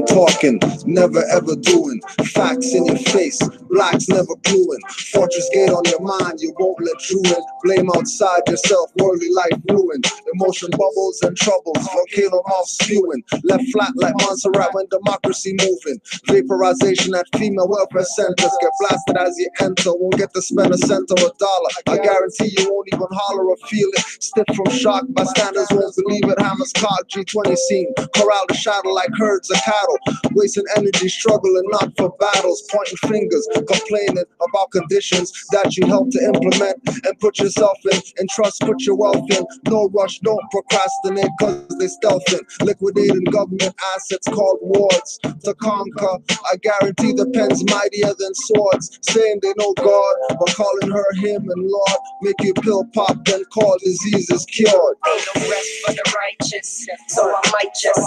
Talking, never ever doing. Facts in your face, blacks never cluing. Fortress gate on your mind, you won't let you in. Blame outside yourself, worldly life ruined. Emotion bubbles and troubles, volcano mouth spewing. Left flat like Montserrat when democracy moving. Vaporization at female welfare centers. Get blasted as you enter, won't get to spend a cent or a dollar. I guarantee you won't even holler or feel it. Stiff from shock, bystanders won't believe it. Hammers cock, G20 scene. Corral the shadow like herds of cattle. Wasting energy, struggling not for battles. Pointing fingers, complaining about conditions that you help to implement and put yourself in. And trust, put your wealth in. No rush, don't procrastinate, cause they stealthing. Liquidating government assets called wards to conquer. I guarantee the pen's mightier than swords. Saying they know God, but calling her him and Lord. Make you pill pop, then call diseases cured. Ain't no rest for the righteous, so I might just.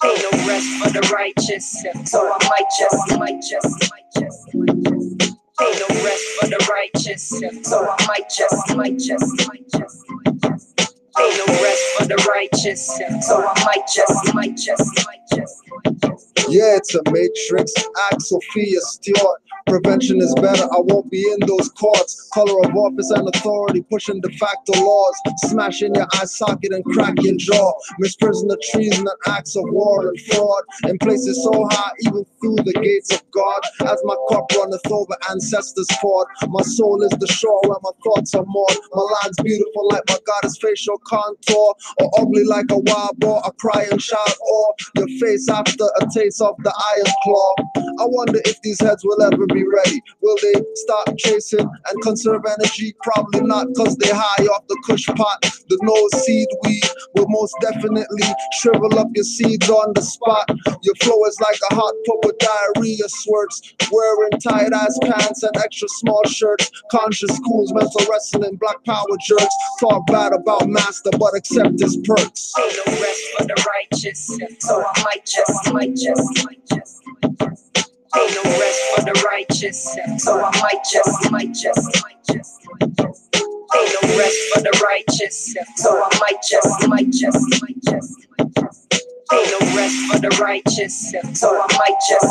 Ain't no rest for the righteous, so I might just. Ain't no rest for the righteous, so I might just. Ain't no rest for the righteous, so I might just. Yeah, it's a matrix, act Sophia Stewart. Prevention is better, I won't be in those courts. Color of office and authority, pushing de facto laws. Smashing your eye socket and crack your jaw. Misprision of treason and acts of war and fraud. In places so high, even through the gates of God. As my cup runneth over, ancestors fought. My soul is the shore where my thoughts are moored. My line's beautiful like my goddess' facial contour. Or ugly like a wild boar, a crying child. Or your face after a taste of the iron claw. I wonder if these heads will ever be ready. Will they start chasing and conserve energy? Probably not, cause they high off the kush pot. The nose seed weed will most definitely shrivel up your seeds on the spot. Your flow is like a hot pot with diarrhea squirts. Wearing tight-ass pants and extra small shirts. Conscious schools, mental wrestling, black power jerks. Talk bad about master, but accept his perks. Ain't no rest for the righteous, so I might just. Ain't no rest for the righteous, so I might just. Ain't no rest for the righteous, so I might just. Ain't no rest for the righteous, so I might just.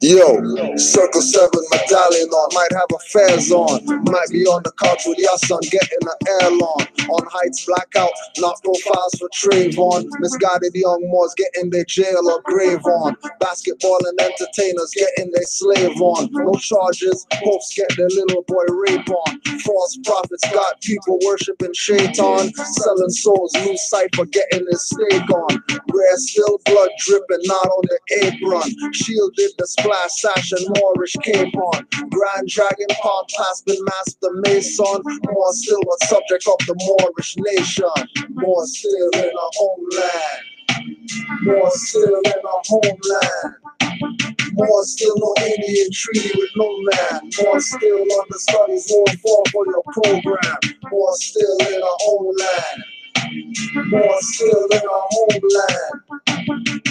Yo, Circle 7 medallion on, might have affairs on. Might be on the couch with your son getting an airlon. On heights, blackout, not profiles for Trayvon. Misguided young Moors getting their jail or grave on. Basketball and entertainers getting their slave on. No charges, hopes get their little boy rape on. False prophets got people worshipping Shaitan. Selling souls, new cipher getting his steak on. Rare still blood dripping, not on the apron. Shielded the splash sash and Moorish cape on. Grand Dragon palm clasping master mason. More still a subject of the Moorish nation. More still in our homeland. More still in our homeland. More still no Indian treaty with no man. More still on the studies won't fall for your program. More still in our own land. More still in our homeland.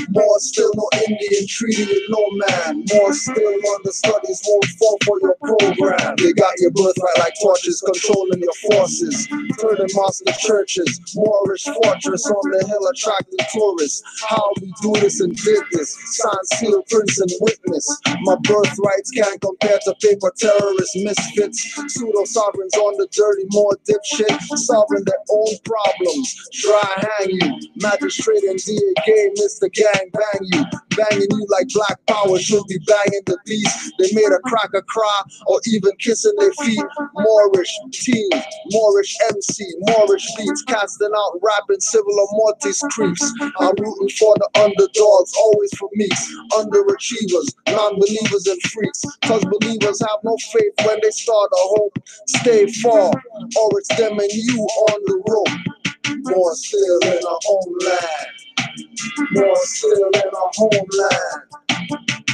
More still no Indian treaty with no man. More still on the studies won't fall for your program. They got your birthright like torches controlling your forces. Turning master churches, Moorish fortress on the hill attracting tourists. How we do this and did this. Sign, seal, prince and witness. My birthrights can't compare to paper terrorist misfits. Pseudo sovereigns on the dirty, more dipshit. Solving their own problems. police try hang you. Magistrate and DA game, Mr. Gang bang you. Banging you like Black Power should be banging the beast. They made a cracker cry or even kissing their feet. Moorish team, Moorish MC, Moorish beats, casting out rapping civil or mortis creeps. I'm rooting for the underdogs, always for me. Underachievers, non-believers and freaks. Cause believers have no faith when they start a hope. Stay far, or it's them and you on the road. More still in our homeland. More still in our homeland.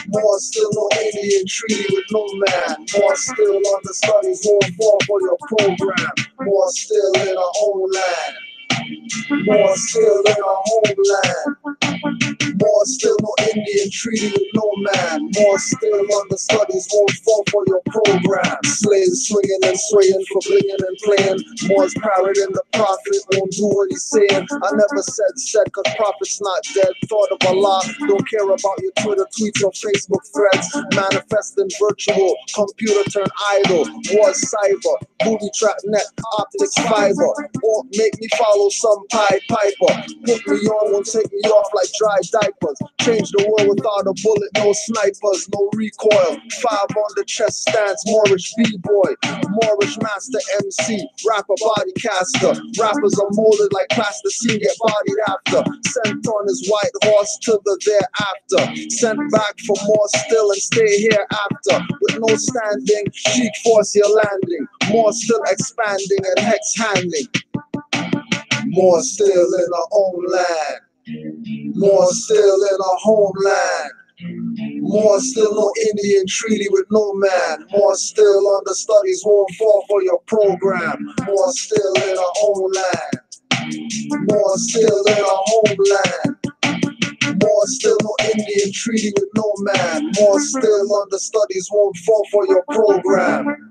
More still no Indian treaty with no man. More still on the studies won't fall for your program. More still in our own land. More still in our homeland. More still no Indian treaty with no man. More still on the studies won't fall for your program. Slaves swinging and swaying for blinging and playing. More's parrot and the prophet won't do what he's saying. I never said cause prophet's not dead. Thought of Allah, don't care about your Twitter tweets or Facebook threads. Manifesting virtual, computer turned idol. War cyber, booby trap net, optics fiber. Won't make me follow some Pied Piper. Put me on, won't take me off like dry diapers. Change the world without a bullet, no snipers, no recoil. 5 on the chest stance, Moorish B-boy, Moorish master MC, rapper body caster. Rappers are molded like plasticine, get bodied after. Sent on his white horse to the thereafter. Sent back for more still and stay here after. With no standing, chic force your landing. More still expanding and hex handing. More still in our own land. More still in our homeland. More still no Indian treaty with no man. More still on the studies won't fall for your program. More still in our own land. More still in our homeland. More still no Indian treaty with no man. More still on the studies won't fall for your program.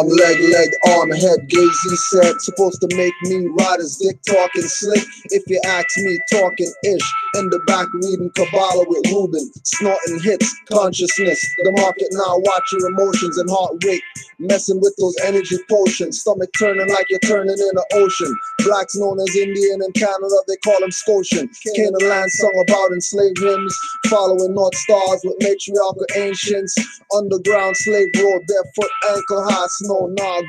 Leg, arm, head, gaze, he said. Supposed to make me ride his dick, talking slick. If you ask me, talking ish. In the back reading Kabbalah with Ruben. Snorting hits, consciousness. The market now, watch your emotions and heart rate. Messing with those energy potions. Stomach turning like you're turning in an ocean. Blacks known as Indian in Canada, they call them Scotian. Canaanland sung about enslaved hymns. Following North Stars with matriarchal ancients. Underground slave road, barefoot, ankle high snow,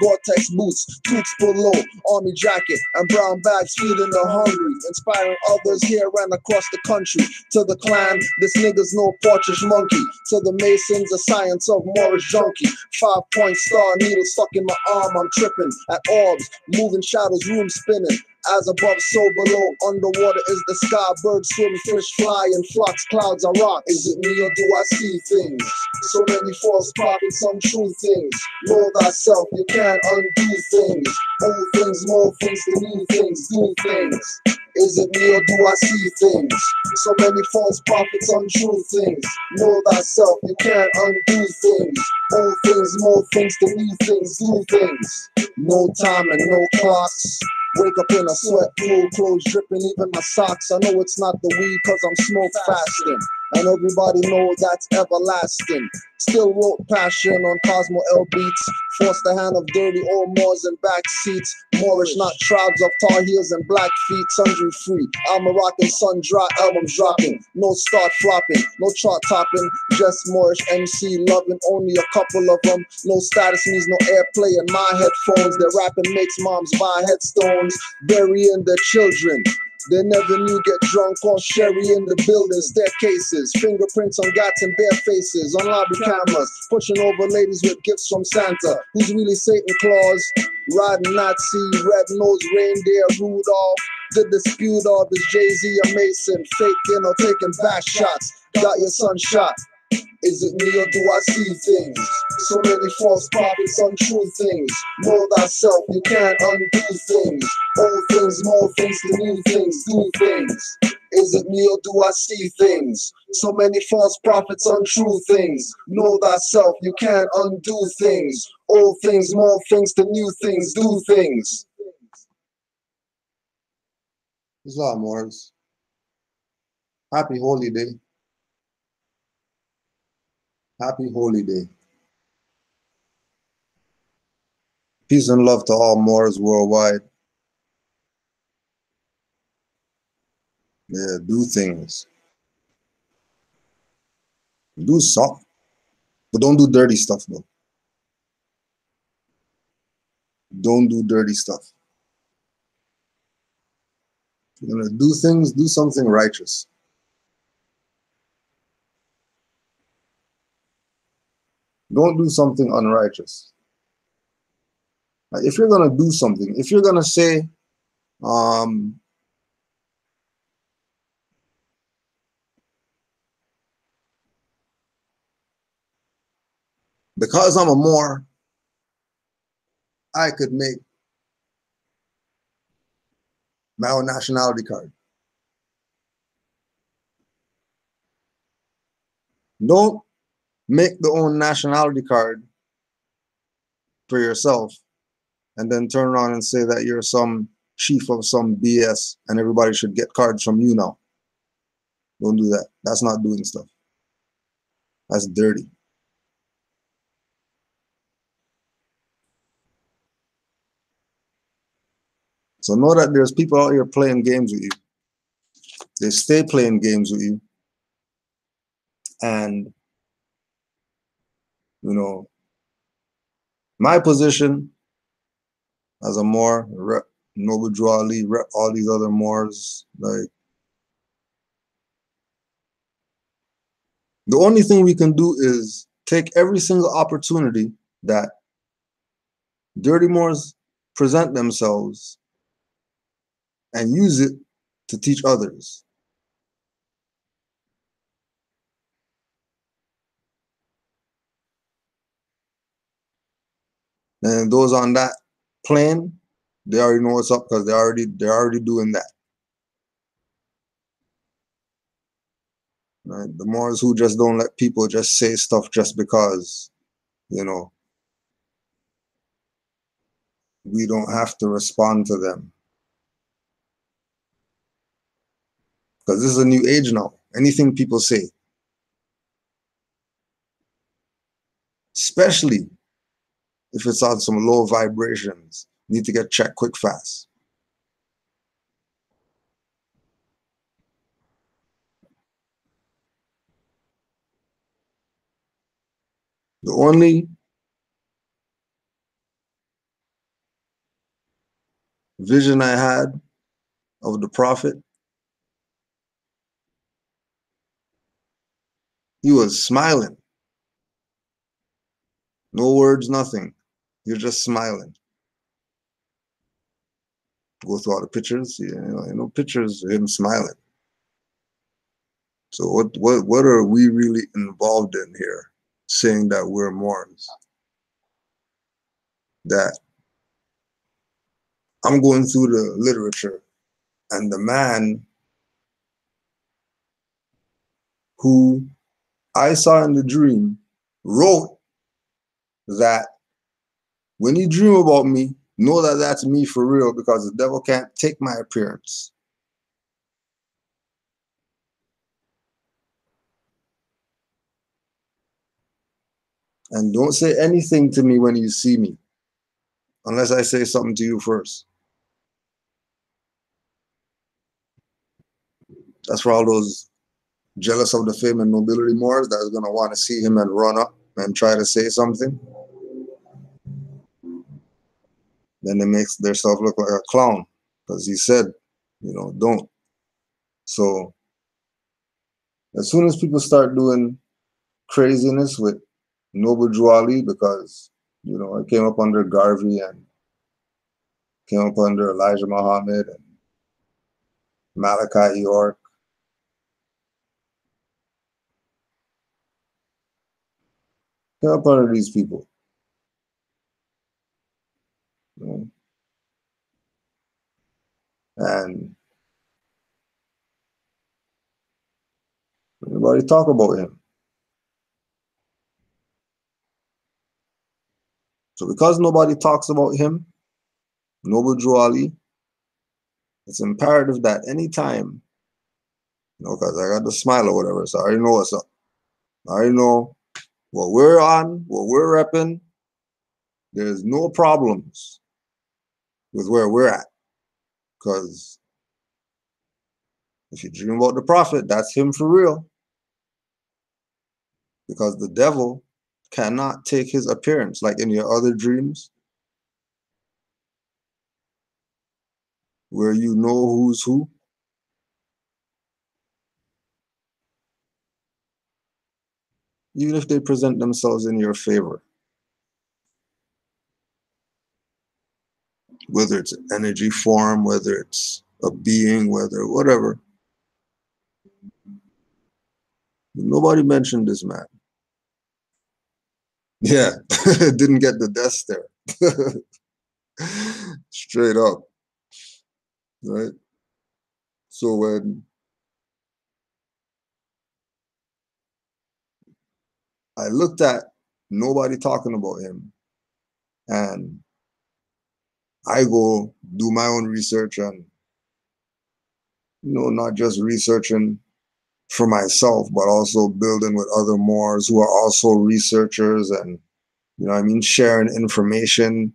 Gore-Tex boots, toots pull low, army jacket, and brown bags feeding the hungry, inspiring others here and across the country. To the clan, this nigga's no Portuguese monkey. To the Masons, the science of Moorish junkie. 5-point star, needle stuck in my arm, I'm tripping at orbs, moving shadows, room spinning. As above, so below. Underwater is the sky. Birds swim, fish fly, and flocks, clouds are rock. Is it me or do I see things? So many false prophets, some true things. Know thyself, you can't undo things. Old things, more things, the new things, do things. Is it me or do I see things? So many false prophets, untrue things. Know thyself, you can't undo things. Old things, more things, the new things, do things. No time and no clocks. Wake up in a sweat, cool clothes dripping, even my socks. I know it's not the weed cause I'm smoke fasting. And everybody knows that's everlasting. Still wrote passion on Cosmo L beats. Forced the hand of dirty old Moors in back seats. Moorish, not tribes of tar heels and black feet. Sundry free. I'm a rockin' sun dry, albums dropping. No start flopping, no chart topping. Just Moorish MC loving, only a couple of them. No status means no airplay in my headphones. Their rapping makes moms buy headstones. Burying their children. They never knew get drunk on sherry in the building, staircases, fingerprints on gats and bare faces, on lobby cameras, pushing over ladies with gifts from Santa. Who's really Satan Claus? Riding Nazi, red-nosed reindeer, Rudolph. The dispute of is Jay-Z or Mason, faking or taking back shots. Got your son shot. Is it me or do I see things? So many false prophets, untrue things. Know thyself, you can't undo things. Old things, more things, the new things, do things. Is it me or do I see things? So many false prophets, untrue things. Know thyself, you can't undo things. Old things, more things, the new things, do things. Islam Wars. Happy Holy Day. Happy Holy Day. Peace and love to all Moors worldwide. Yeah, do things. Do something. But don't do dirty stuff, though. Don't do dirty stuff. If you're gonna do things, do something righteous. Don't do something unrighteous. Like if you're gonna do something, if you're gonna say, um, because I'm a Moor, I could make my own nationality card. Don't make the own nationality card for yourself and then turn around and say that you're some chief of some BS and everybody should get cards from you now. Don't do that. That's not doing stuff. That's dirty. So know that there's people out here playing games with you. They stay playing games with you. And, you know, my position as a Moor, rep Noble Drew Ali, rep all these other Moors, like, the only thing we can do is take every single opportunity that dirty Moors present themselves and use it to teach others. And those on that plane, they already know what's up because they're already doing that. Right? The Moors who just don't let people just say stuff just because, you know, we don't have to respond to them. Because this is a new age now. Anything people say, especially if it's on some low vibrations, need to get checked quick, fast. The only vision I had of the Prophet, he was smiling. No words, nothing. You're just smiling. Go through all the pictures, pictures of him smiling. So what are we really involved in here, saying that we're Moors? That I'm going through the literature, and the man who I saw in the dream wrote that when you dream about me, know that that's me for real, because the devil can't take my appearance. And don't say anything to me when you see me, unless I say something to you first. That's for all those jealous of the fame and nobility Moors that's going to want to see him and run up and try to say something. Then it makes themselves look like a clown, because he said, don't. So as soon as people start doing craziness with Noble Drew Ali, because, it came up under Garvey and came up under Elijah Muhammad and Malachi York. Came up under these people. And everybody talk about him. So because nobody talks about him, Noble Drew Ali, It's imperative that anytime, because I got the smile or whatever, so I already know what's up. I already know what we're on, what we're repping. There's no problems with where we're at. Because if you dream about the prophet, that's him for real. Because the devil cannot take his appearance like in your other dreams, where you know who's who. Even if they present themselves in your favor, whether it's an energy form, whether it's a being, whether whatever. Nobody mentioned this man. Yeah, didn't get the death stare. Straight up, right? So when I looked at nobody talking about him, and I go do my own research, and not just researching for myself, but also building with other Moors who are also researchers, and I mean, sharing information.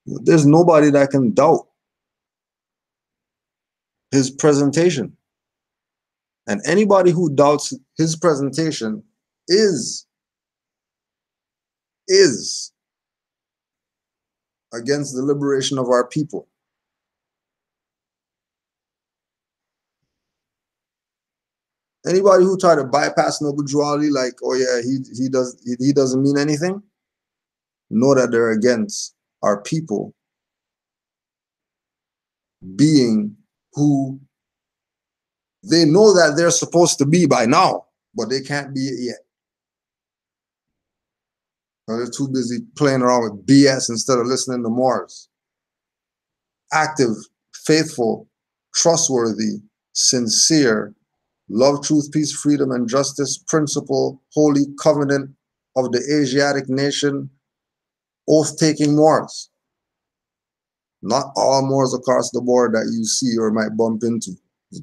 There's nobody that can doubt his presentation. And anybody who doubts his presentation is against the liberation of our people. Anybody who try to bypass noble duality, like, oh yeah, he doesn't mean anything, know that they're against our people being who they know that they're supposed to be by now, but they can't be it yet. They're too busy playing around with BS instead of listening to Moors. Active, faithful, trustworthy, sincere, love, truth, peace, freedom, and justice principle, holy covenant of the Asiatic nation, oath-taking Moors. Not all Moors across the board that you see or might bump into.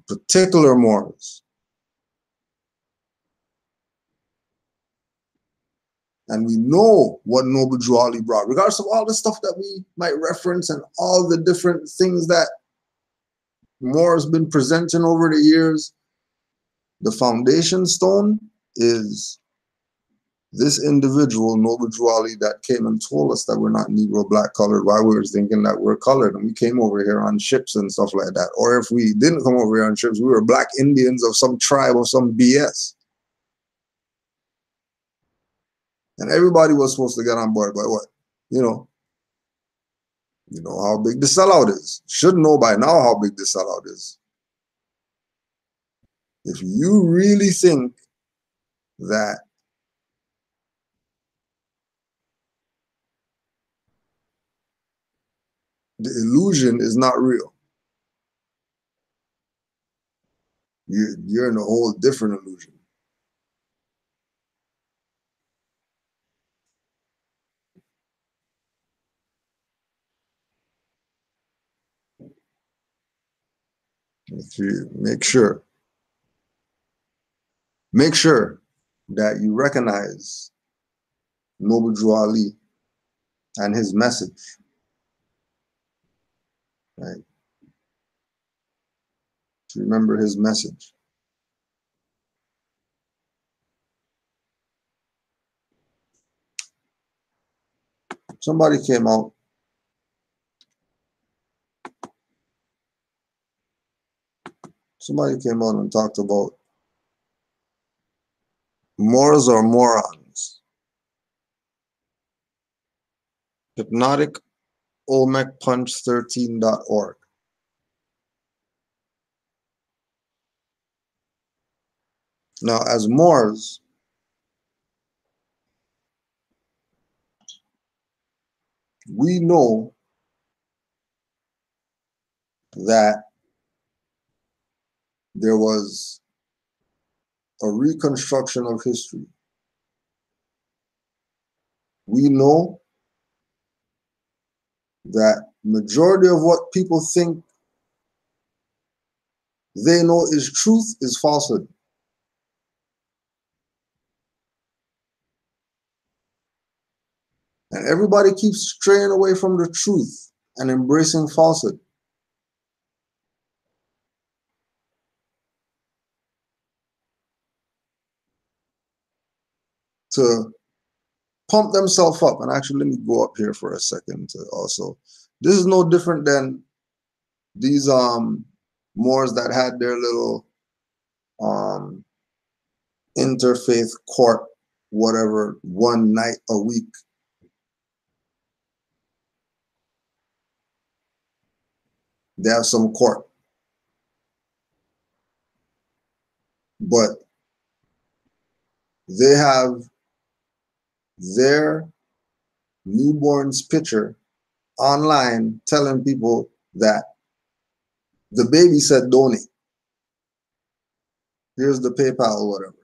Particular Moors. And we know what Noble Drew Ali brought, regardless of all the stuff that we might reference and all the different things that Moore has been presenting over the years. The foundation stone is this individual, Noble Drew Ali, that came and told us that we're not Negro, black, colored, while we were thinking that we're colored. And we came over here on ships and stuff like that. Or if we didn't come over here on ships, we were black Indians of some tribe of some BS. And everybody was supposed to get on board by what? You know how big the sellout is. Should know by now how big the sellout is. If you really think that the illusion is not real, you're in a whole different illusion. If you make sure that you recognize Noble Drew Ali and his message, right? To remember his message. Somebody came out and talked about Moors or morons. Hypnotic olmecpunch13.org. Now, as Moors, we know that there was a reconstruction of history. We know that majority of what people think they know is truth is falsehood. And everybody keeps straying away from the truth and embracing falsehood. To pump themselves up. And actually, let me go up here for a second to also. This is no different than these Moors that had their little interfaith court, whatever, one night a week. They have some court. But they have their newborn's picture online telling people that the baby said donate. Here's the PayPal or whatever.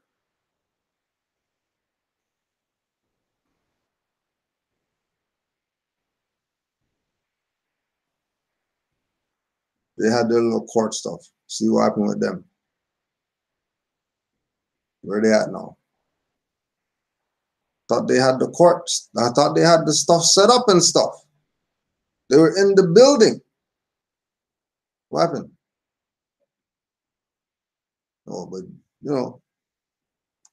They had their little court stuff. See what happened with them. Where they at now? Thought they had the courts. I thought they had the stuff set up and stuff. They were in the building. What happened? Oh, but you know,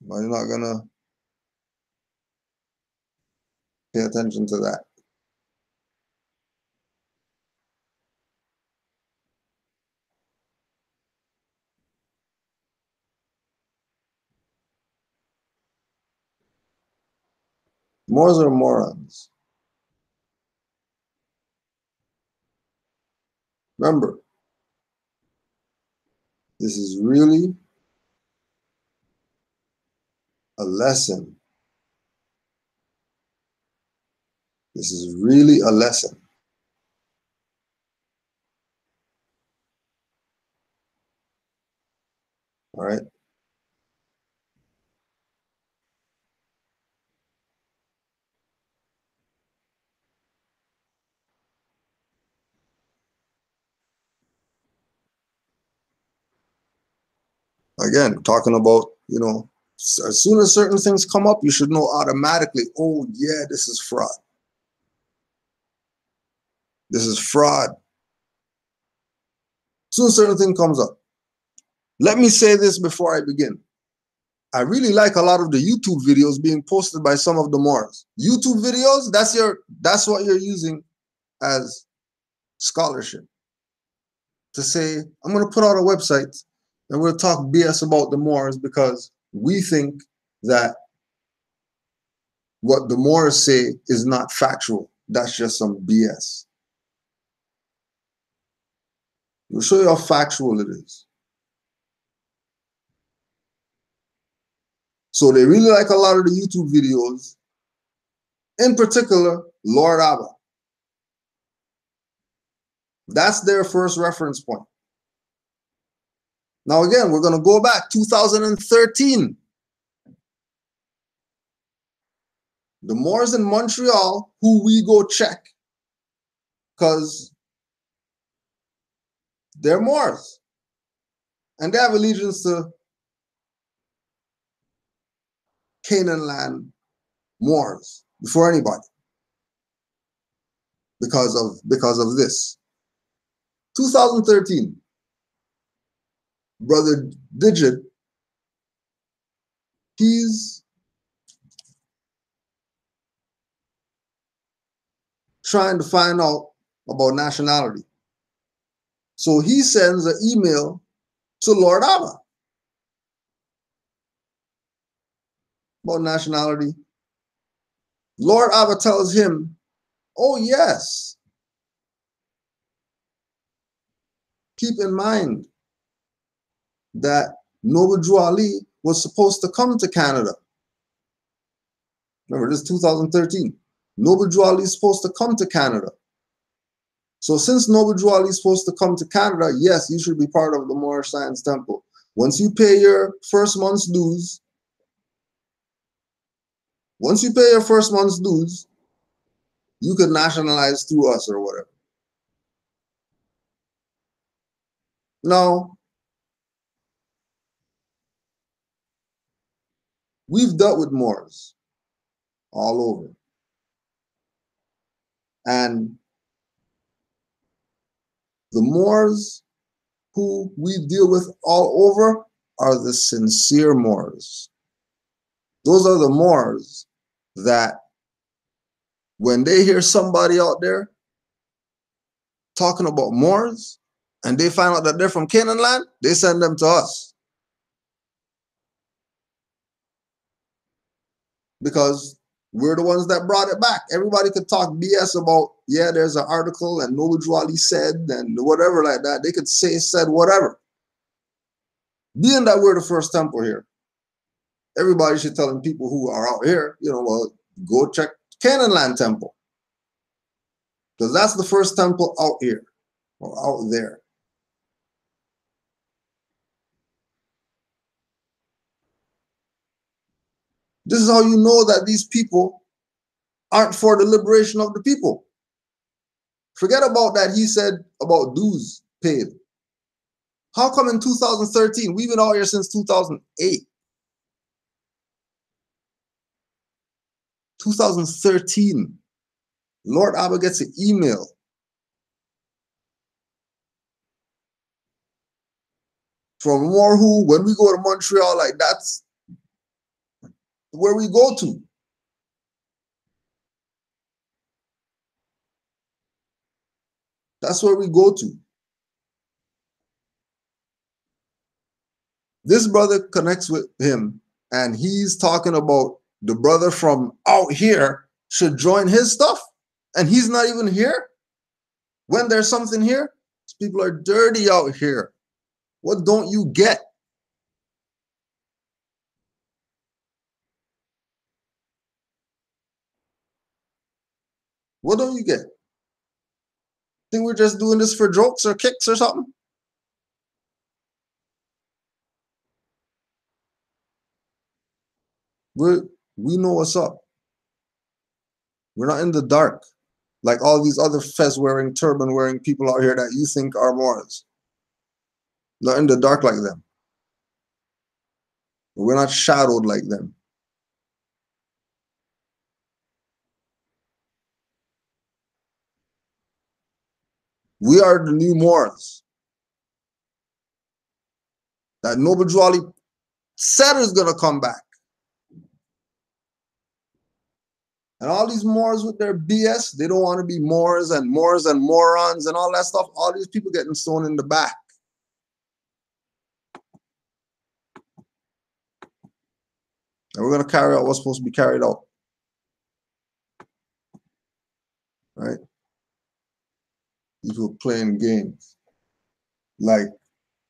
you're not gonna pay attention to that. Moors are morons. Remember, this is really a lesson. This is really a lesson. All right. Again, talking about, you know, as soon as certain things come up, you should know automatically, oh, yeah, this is fraud. This is fraud. As soon as certain thing comes up. Let me say this before I begin. I really like a lot of the YouTube videos being posted by some of the Moors. YouTube videos, that's what you're using as scholarship. To say, I'm going to put out a website and we'll talk BS about the Moors because we think that what the Moors say is not factual. That's just some BS. We'll show you how factual it is. So they really like a lot of the YouTube videos, in particular, Lord Abba. That's their first reference point. Now, again, we're going to go back 2013. The Moors in Montreal, who we go check, because they're Moors. And they have allegiance to Canaanland Moors before anybody. Because of this. 2013. Brother Digit, he's trying to find out about nationality. So he sends an email to Lord Abba about nationality. Lord Abba tells him, oh yes, keep in mind that Noble Drew Ali was supposed to come to Canada. Remember, this is 2013. Noble Drew Ali is supposed to come to Canada. So since Noble Drew Ali is supposed to come to Canada, yes, you should be part of the Moorish Science Temple. Once you pay your first month's dues, You could nationalize through us or whatever. No, we've dealt with Moors all over. And the Moors who we deal with all over are the sincere Moors. Those are the Moors that when they hear somebody out there talking about Moors and they find out that they're from Canaanland, they send them to us. Because we're the ones that brought it back. Everybody could talk BS about, yeah, there's an article and Noble Juali said and whatever like that. They could say, said, whatever. Being that we're the first temple here, everybody should tell people who are out here, well, go check Canaanland Temple. Because that's the first temple out here or out there. This is how you know that these people aren't for the liberation of the people. Forget about that he said about dues paid. How come in 2013, we've been out here since 2008. 2013, Lord Abba gets an email from more who, when we go to Montreal, like that's where we go to. That's where we go to. This brother connects with him and he's talking about the brother from out here should join his stuff. And he's not even here. When there's something here, people are dirty out here. What don't you get? What don't you get? Think we're just doing this for jokes or kicks or something? We know what's up. We're not in the dark like all these other fez wearing, turban wearing people out here that you think are Moors. Not in the dark like them. We're not shadowed like them. We are the new Moors that Noble Juali said is going to come back. And all these Moors with their BS, they don't want to be Moors and morons and all that stuff. All these people getting thrown in the back. And we're going to carry out what's supposed to be carried out. Right? These people playing games like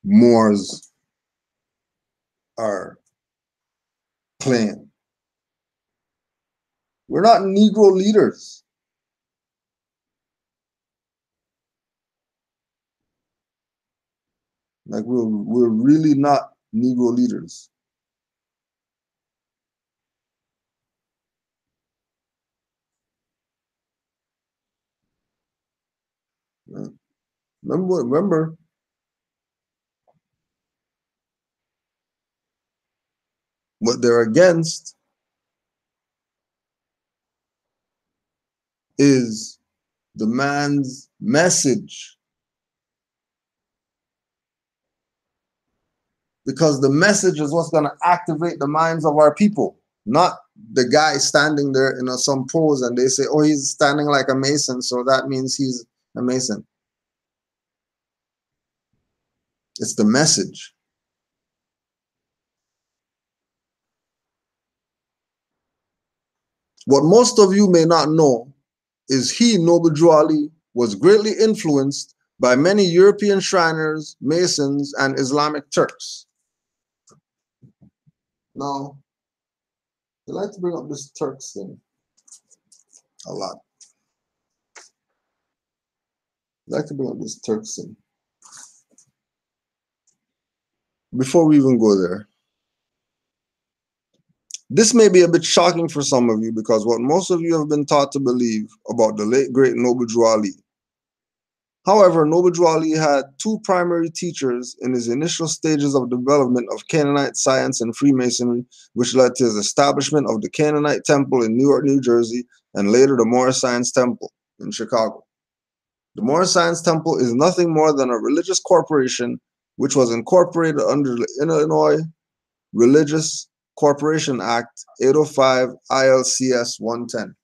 Moors are playing. We're not Negro leaders. Like we're really not Negro leaders. Right? Remember, what they're against is the man's message. Because the message is what's going to activate the minds of our people, not the guy standing there in some pose and they say, oh, he's standing like a Mason, so that means he's a Mason. It's the message. What most of you may not know is Noble Juali, was greatly influenced by many European Shriners, Masons, and Islamic Turks. Now, they like to bring up this Turks thing a lot. They like to bring up this Turks thing. Before we even go there, This may be a bit shocking for some of you because what most of you have been taught to believe about the late great Noble Drew Ali. However, Noble Drew Ali had two primary teachers in his initial stages of development of Canaanite science and Freemasonry, which led to his establishment of the Canaanite Temple in New York, New Jersey, and later the Moorish Science Temple in Chicago. The Moorish Science Temple is nothing more than a religious corporation which was incorporated under the Illinois Religious Corporation Act 805 ILCS 110.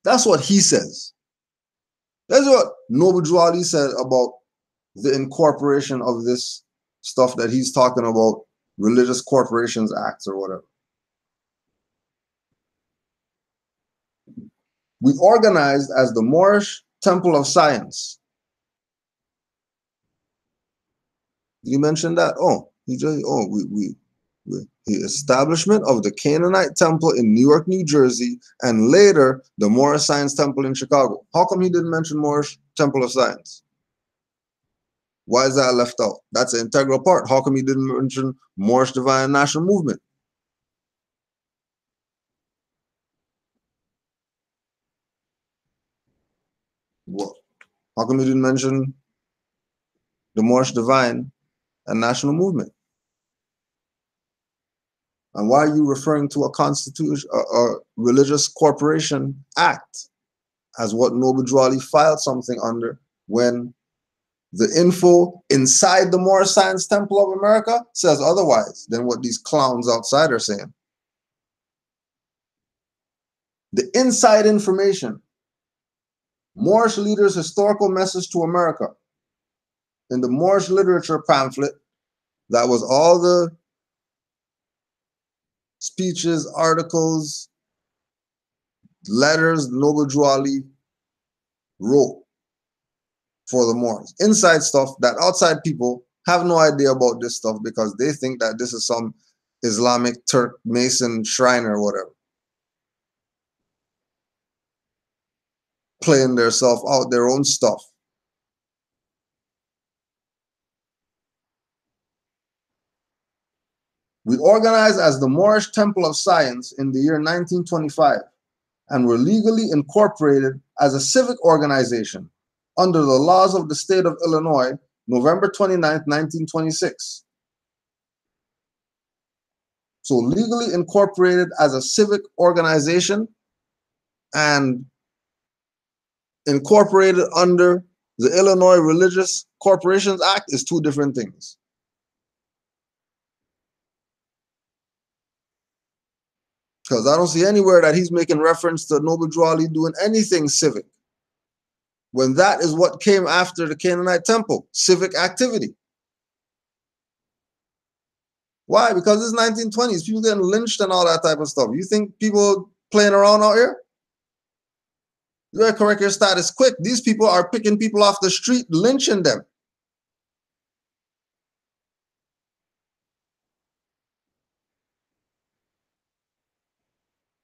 That's what he says. That's what Noble Drew Ali said about the incorporation of this stuff that he's talking about, Religious Corporations Acts or whatever. We organized as the Moorish Temple of Science. Did you mention that? Oh, the establishment of the Canaanite Temple in New York, New Jersey, and later the Moorish Science Temple in Chicago. How come he didn't mention Moorish Temple of Science? Why is that left out? That's an integral part. How come he didn't mention Moorish Divine National Movement? What? How come he didn't mention the Moorish Divine and National Movement? And why are you referring to a constitution, a religious corporation act as what Noble Drew Ali filed something under when the info inside the Moorish Science Temple of America says otherwise than what these clowns outside are saying? The inside information, Moorish Leaders' Historical Message to America, in the Moorish Literature pamphlet, that was all the speeches, articles, letters Noble Drew Ali wrote for the Moors. Inside stuff that outside people have no idea about this stuff because they think that this is some Islamic Turk Mason shrine or whatever. Playing their self out, their own stuff. We organized as the Moorish Temple of Science in the year 1925 and were legally incorporated as a civic organization under the laws of the state of Illinois, November 29, 1926. So legally incorporated as a civic organization and incorporated under the Illinois Religious Corporations Act is two different things. Because I don't see anywhere that he's making reference to Noble Drew Ali doing anything civic, when that is what came after the Canaanite Temple, civic activity. Why? Because it's 1920s. People getting lynched and all that type of stuff. You think people playing around out here? You gotta correct your status quick. These people are picking people off the street, lynching them.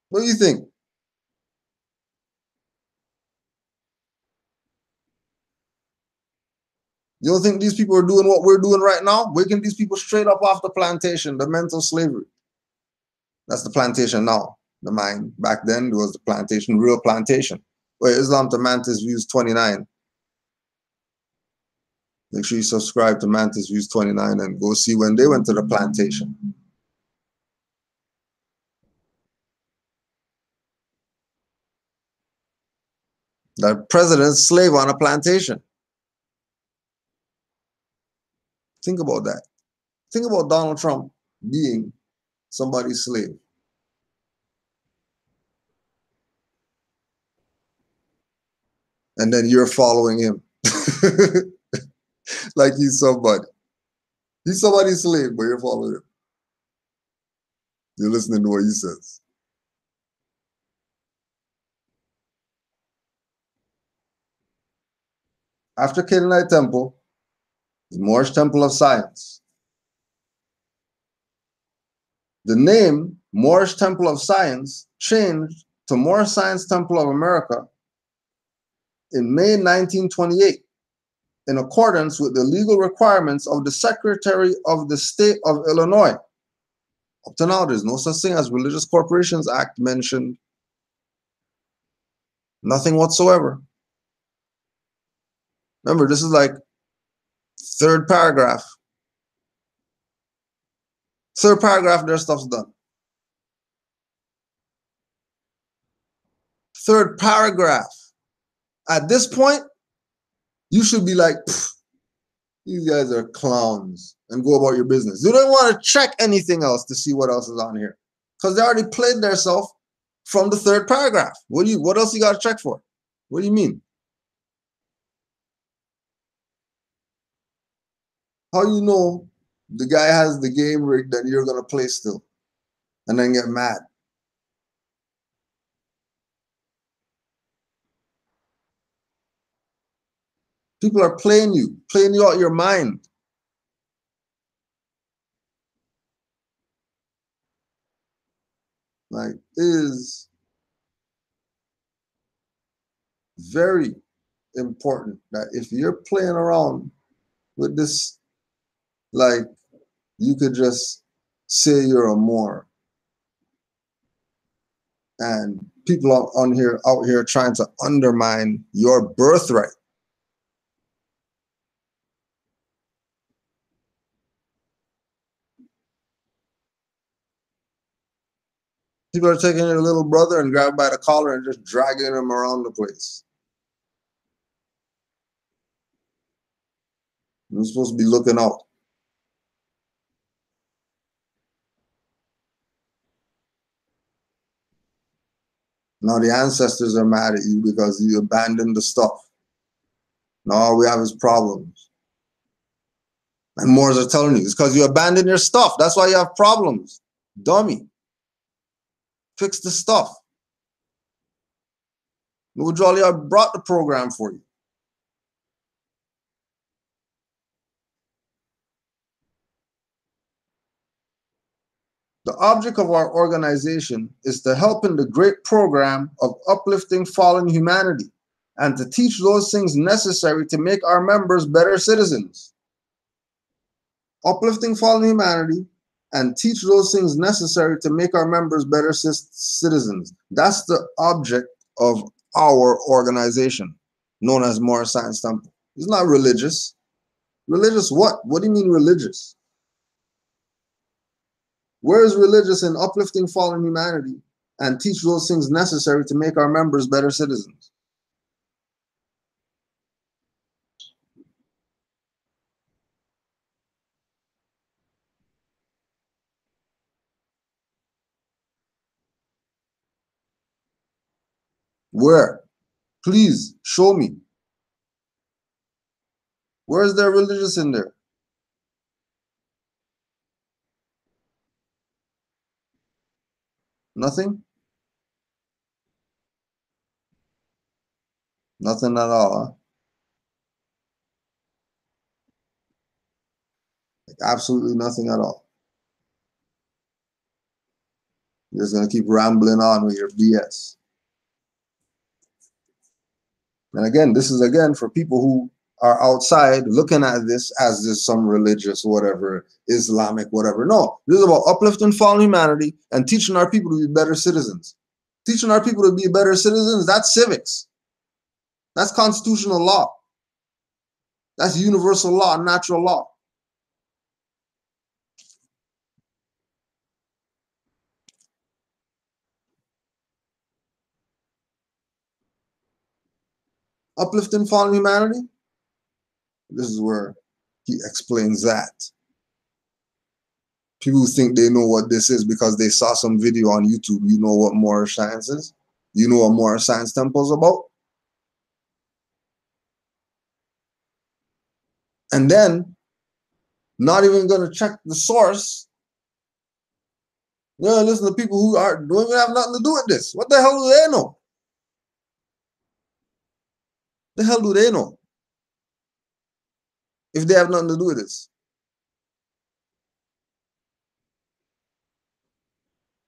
What do you think? You don't think these people are doing what we're doing right now? Waking these people straight up off the plantation, the mental slavery. That's the plantation now. The mine. Back then, there was the plantation, real plantation. Wait, Islam to Mantis Views 29. Make sure you subscribe to Mantis Views 29 and go see when they went to the plantation. That president's slave on a plantation. Think about that. Think about Donald Trump being somebody's slave. And then you're following him. Like he's somebody. He's somebody's slave, but you're following him. You're listening to what he says. After Canaanite Temple, the Moorish Temple of Science. The name Moorish Temple of Science changed to Moorish Science Temple of America in May 1928 in accordance with the legal requirements of the Secretary of the State of Illinois. Up to now, there's no such thing as Religious Corporations Act mentioned. Nothing whatsoever. Remember, this is like third paragraph. Third paragraph, their stuff's done. Third paragraph. At this point, you should be like, these guys are clowns, and go about your business. You don't want to check anything else to see what else is on here, because they already played themselves from the third paragraph. What else you got to check for? What do you mean? How you know the guy has the game rigged that you're gonna play still, and then get mad? People are playing you out your mind. Like, it is very important that if you're playing around with this, like, you could just say you're a Moor, and people out here trying to undermine your birthright. People are taking your little brother and grab him by the collar and just dragging him around the place. You're supposed to be looking out. Now the ancestors are mad at you because you abandoned the stuff. Now all we have is problems. And Moors are telling you, it's because you abandoned your stuff. That's why you have problems. Dummy. Fix the stuff. Look, Jolly, I brought the program for you. The object of our organization is to help in the great program of uplifting fallen humanity and to teach those things necessary to make our members better citizens. Uplifting fallen humanity and teach those things necessary to make our members better citizens. That's the object of our organization, known as Moor Science Temple. It's not religious. Religious what? What do you mean religious? Where is religious in uplifting fallen humanity and teach those things necessary to make our members better citizens? Where? Please show me. Where is there religious in there? Nothing? Nothing at all, huh? Like absolutely nothing at all. You're just gonna keep rambling on with your BS. And again, this is again for people who are outside looking at this as this some religious whatever, Islamic whatever. No, this is about uplifting fallen humanity and teaching our people to be better citizens. Teaching our people to be better citizens, that's civics. That's constitutional law. That's universal law, natural law. Uplifting fallen humanity, this is where he explains that. People who think they know what this is because they saw some video on YouTube. You know what Moor Science is? You know what Moor Science Temple is about? And then, not even going to check the source. Listen to people who don't even have nothing to do with this. What the hell do they know? The hell do they know if they have nothing to do with this?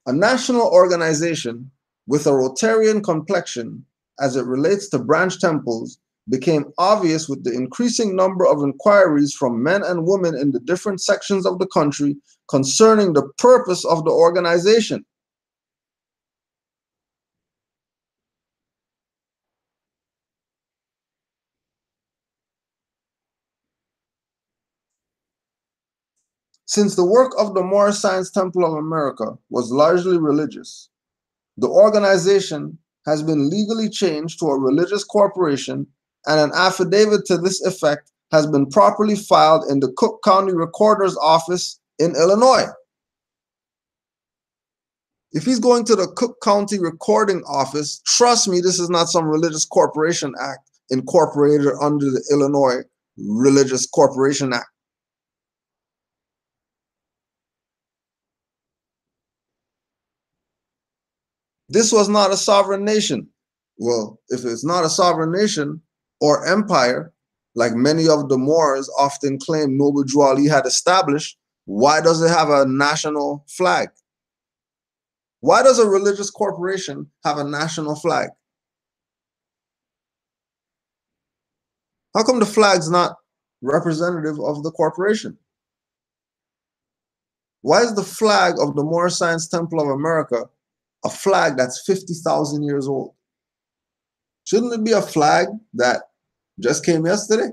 A national organization with a Rotarian complexion as it relates to branch temples became obvious with the increasing number of inquiries from men and women in the different sections of the country concerning the purpose of the organization. Since the work of the Moorish Science Temple of America was largely religious, the organization has been legally changed to a religious corporation, and an affidavit to this effect has been properly filed in the Cook County Recorder's Office in Illinois. If he's going to the Cook County Recording Office, trust me, this is not some religious corporation act incorporated under the Illinois Religious Corporation Act. This was not a sovereign nation. Well, if it's not a sovereign nation or empire, like many of the Moors often claim Noble Drew Ali had established, why does it have a national flag? Why does a religious corporation have a national flag? How come the flag's not representative of the corporation? Why is the flag of the Moorish Science Temple of America a flag that's 50,000 years old? Shouldn't it be a flag that just came yesterday,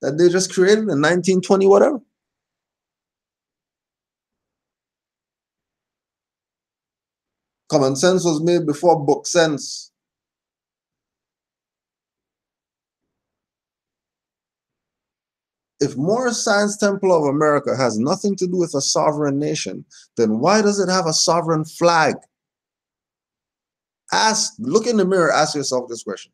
that they just created in 1920 whatever? Common sense was made before book sense. If Moorish Science Temple of America has nothing to do with a sovereign nation, then why does it have a sovereign flag? Look in the mirror, ask yourself this question.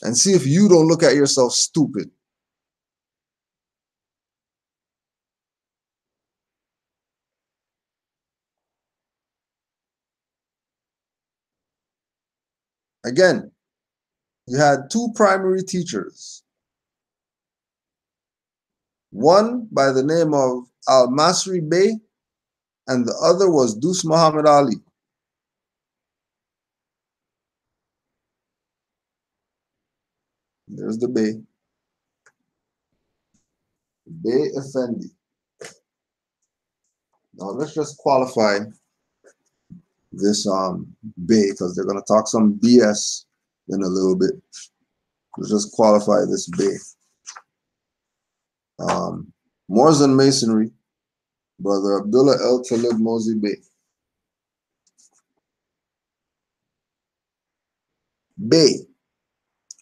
And see if you don't look at yourself stupid. Again, you had two primary teachers. One by the name of Al-Masri Bey, and the other was Dus Muhammad Ali. There's the Bey. Bey Effendi. Now let's just qualify this Bey, because they're going to talk some BS in a little bit. Let's just qualify this Bey. Moors and Masonry, Brother Abdullah El Talib Mozi Bey. Bey,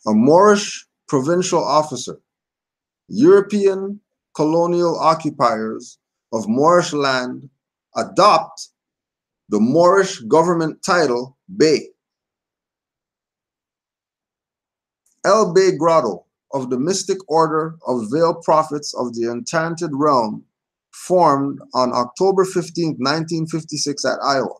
a Moorish provincial officer. European colonial occupiers of Moorish land adopt the Moorish government title Bey. El Bey Grotto of the mystic order of veiled prophets of the enchanted realm formed on October 15, 1956 at Iowa.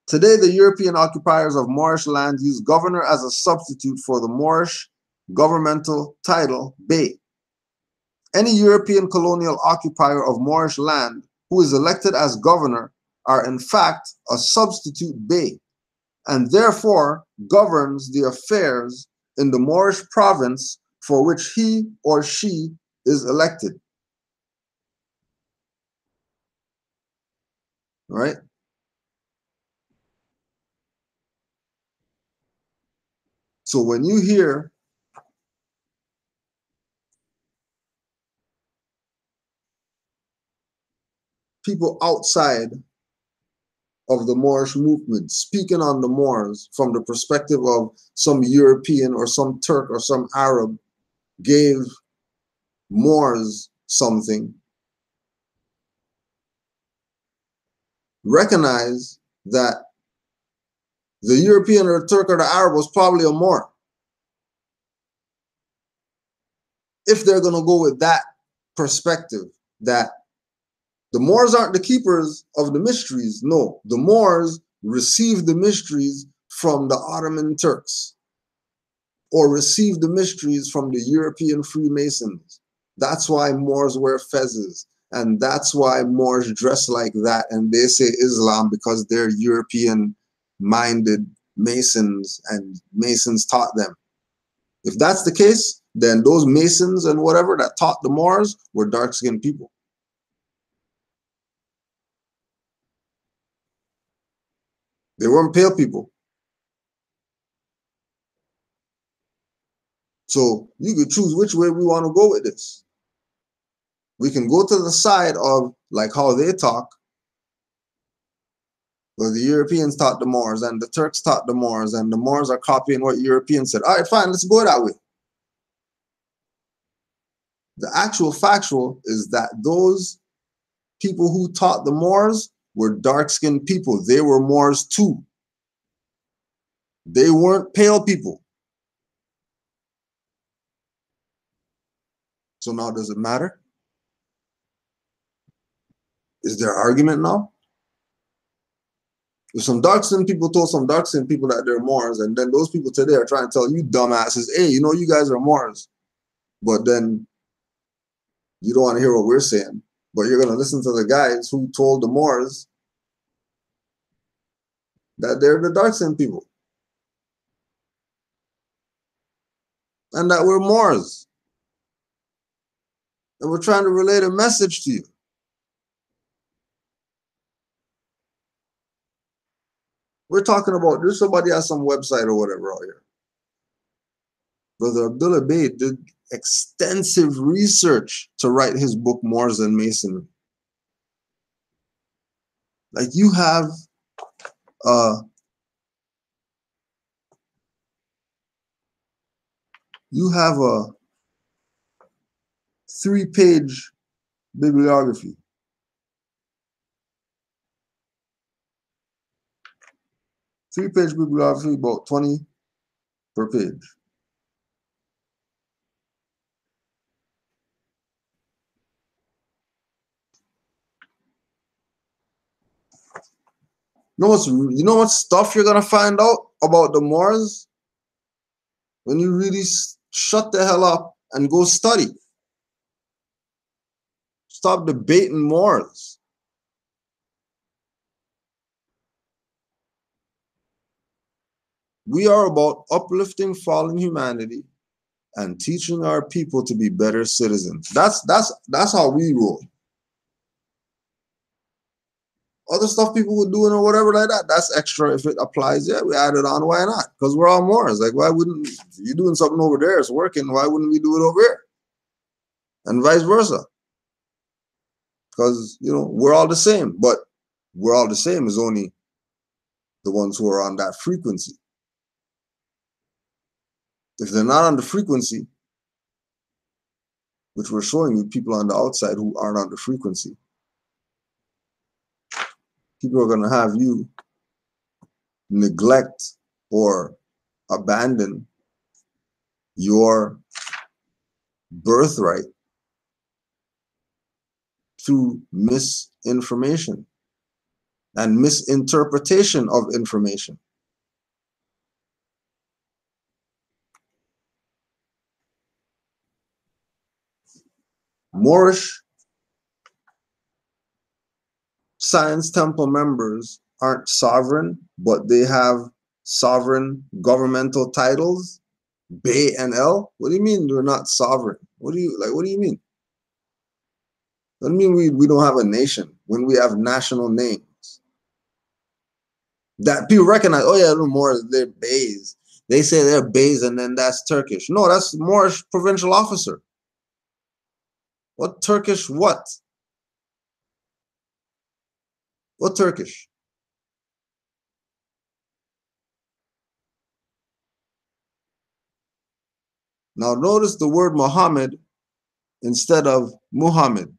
Today, the European occupiers of Moorish land use governor as a substitute for the Moorish governmental title Bey. Any European colonial occupier of Moorish land who is elected as governor are in fact a substitute Bey, and therefore governs the affairs in the Moorish province for which he or she is elected. Right? So when you hear people outside of the Moorish movement speaking on the Moors from the perspective of some European or some Turk or some Arab gave Moors something, recognize that the European or Turk or the Arab was probably a Moor. If they're going to go with that perspective, that the Moors aren't the keepers of the mysteries. No, the Moors received the mysteries from the Ottoman Turks or received the mysteries from the European Freemasons. That's why Moors wear fezzes. And that's why Moors dress like that. And they say Islam because they're European minded Masons and Masons taught them. If that's the case, then those Masons and whatever that taught the Moors were dark-skinned people. They weren't pale people. So you could choose which way we want to go with this. We can go to the side of like how they talk, where the Europeans taught the Moors and the Turks taught the Moors and the Moors are copying what Europeans said. All right, fine, let's go that way. The actual factual is that those people who taught the Moors were dark-skinned people. They were Moors too. They weren't pale people. So now does it matter? Is there argument now? If some dark-skinned people told some dark-skinned people that they're Moors, and then those people today are trying to tell you dumbasses, hey, you know you guys are Moors, but then you don't want to hear what we're saying, but you're going to listen to the guys who told the Moors that they're the dark-skinned people and that we're Moors. And we're trying to relate a message to you. We're talking about, there's somebody has some website or whatever out here. Brother Abdullah Bey did extensive research to write his book, Moors and Masonry. Like you have a 3-page bibliography. 3-page bibliography, about 20 per page. You know what stuff you're gonna find out about the Moors when you really shut the hell up and go study. Stop debating Moors. We are about uplifting fallen humanity and teaching our people to be better citizens. That's how we roll. Other stuff people were doing or whatever like that, that's extra. If it applies, yeah, we add it on. Why not? Because we're all Moors. Like, why wouldn't you doing something over there? It's working. Why wouldn't we do it over here? And vice versa. Because, you know, we're all the same. But we're all the same is only the ones who are on that frequency. If they're not on the frequency, which we're showing you people on the outside who aren't on the frequency, people are going to have you neglect or abandon your birthright through misinformation and misinterpretation of information. Moorish Science Temple members aren't sovereign, but they have sovereign governmental titles, Bey and El. What do you mean they're not sovereign? What do you mean? What do you mean we don't have a nation when we have national names that people recognize? Oh yeah, they're Moors, they're Beys. They say they're Beys and then that's Turkish. No, that's Moorish provincial officer. What Turkish what? What Turkish? Now notice the word Muhammad instead of Muhammad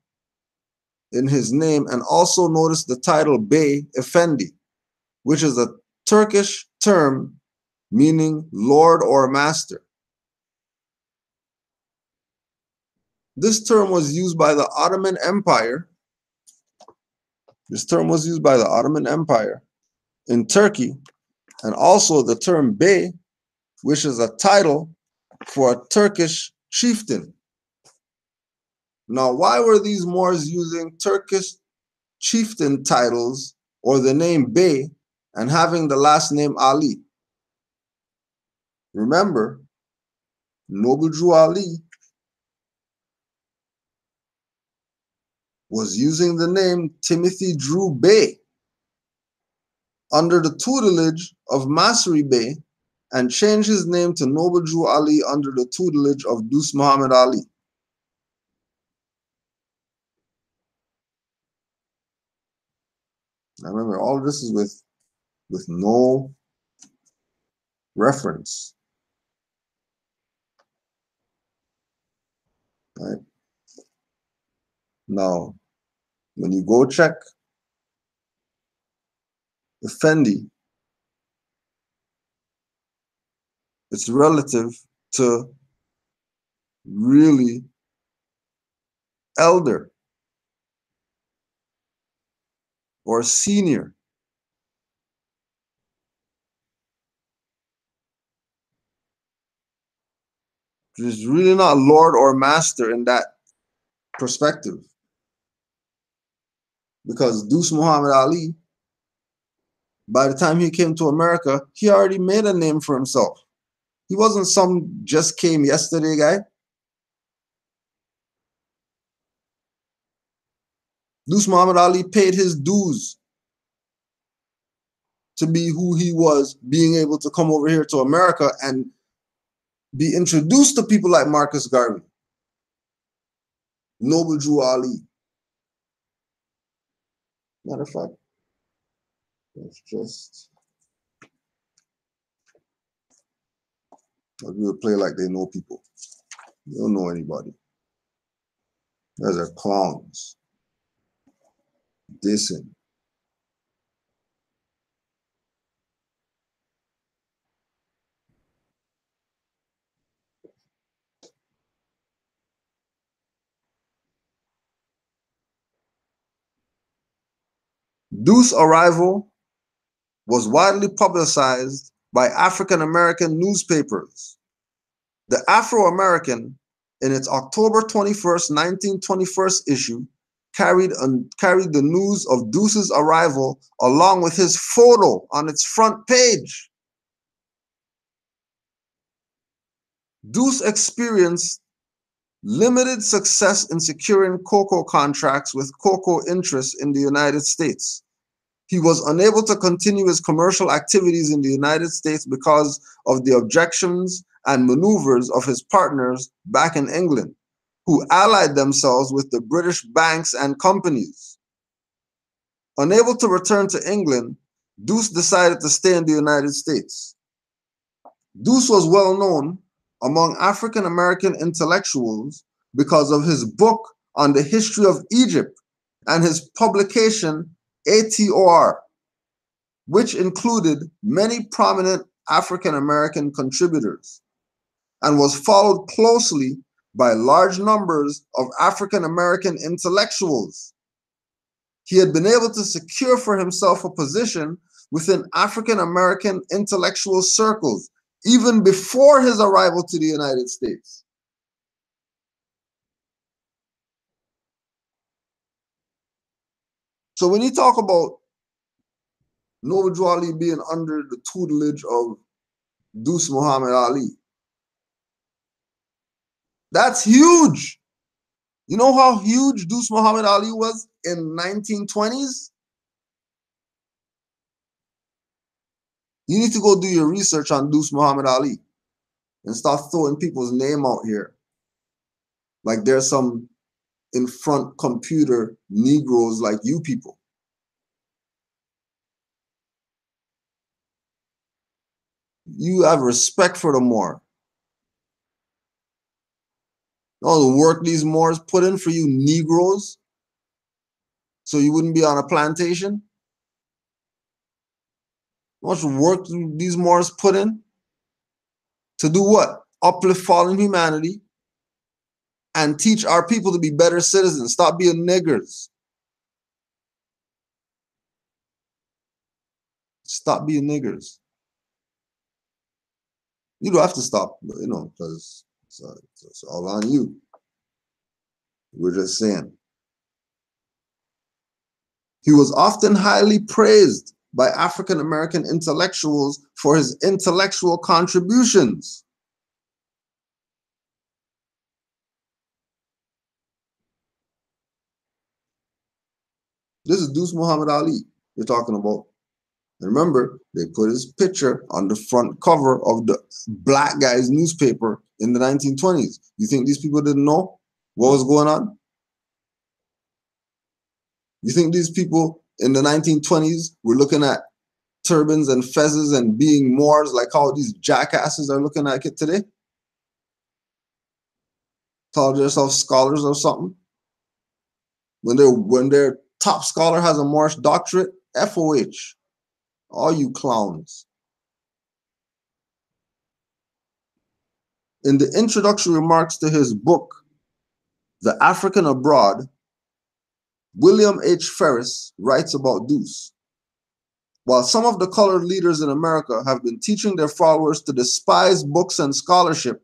in his name, and also notice the title Bey Effendi, which is a Turkish term meaning lord or master. This term was used by the Ottoman Empire. This term was used by the Ottoman Empire in Turkey, and also the term Bey, which is a title for a Turkish chieftain. Now, why were these Moors using Turkish chieftain titles or the name Bey and having the last name Ali. Remember, Noble Drew Ali was using the name Timothy Drew Bey under the tutelage of Masri Bey and changed his name to Noble Drew Ali under the tutelage of Deuce Muhammad Ali. Now remember, all of this is with no reference, right? Now, when you go check Effendi, it's relative to really elder or senior. There's really not lord or master in that perspective. Because Deuce Muhammad Ali, by the time he came to America, he already made a name for himself. He wasn't some just came yesterday guy. Deuce Muhammad Ali paid his dues to be who he was, being able to come over here to America and be introduced to people like Marcus Garvey, Noble Drew Ali. Matter of fact, let's just, we'll play like they know people. They don't know anybody. Those are clowns. Dissing. Deuce's arrival was widely publicized by African American newspapers. The Afro-American, in its October 21st, 1921 issue, carried the news of Deuce's arrival along with his photo on its front page. Deuce experienced limited success in securing cocoa contracts with cocoa interests in the United States. He was unable to continue his commercial activities in the United States because of the objections and maneuvers of his partners back in England, who allied themselves with the British banks and companies. Unable to return to England, Deuce decided to stay in the United States. Deuce was well known among African American intellectuals because of his book on the history of Egypt and his publication ATOR, which included many prominent African American contributors and was followed closely by large numbers of African American intellectuals. He had been able to secure for himself a position within African American intellectual circles even before his arrival to the United States. So when you talk about Noble Drew Ali being under the tutelage of Deuce Muhammad Ali, that's huge. You know how huge Deuce Muhammad Ali was in 1920s? You need to go do your research on Deuce Muhammad Ali and start throwing people's name out here. Like there's some in front computer Negroes like you people. You have respect for the Moor. All the work these Moors put in for you Negroes so you wouldn't be on a plantation. How much work these Moors put in to do what? Uplift fallen humanity and teach our people to be better citizens. Stop being niggers. Stop being niggers. You don't have to stop, you know, because it's all on you. We're just saying. He was often highly praised by African American intellectuals for his intellectual contributions. This is Deuce Muhammad Ali you're talking about. And remember, they put his picture on the front cover of the black guy's newspaper in the 1920s. You think these people didn't know what was going on? You think these people in the 1920s were looking at turbans and fezzes and being Moors like how these jackasses are looking at it today? Call themselves scholars or something? When their top scholar has a Moorish doctorate, FOH, all you clowns. In the introductory remarks to his book, The African Abroad, William H. Ferris writes about Deuce. While some of the colored leaders in America have been teaching their followers to despise books and scholarship,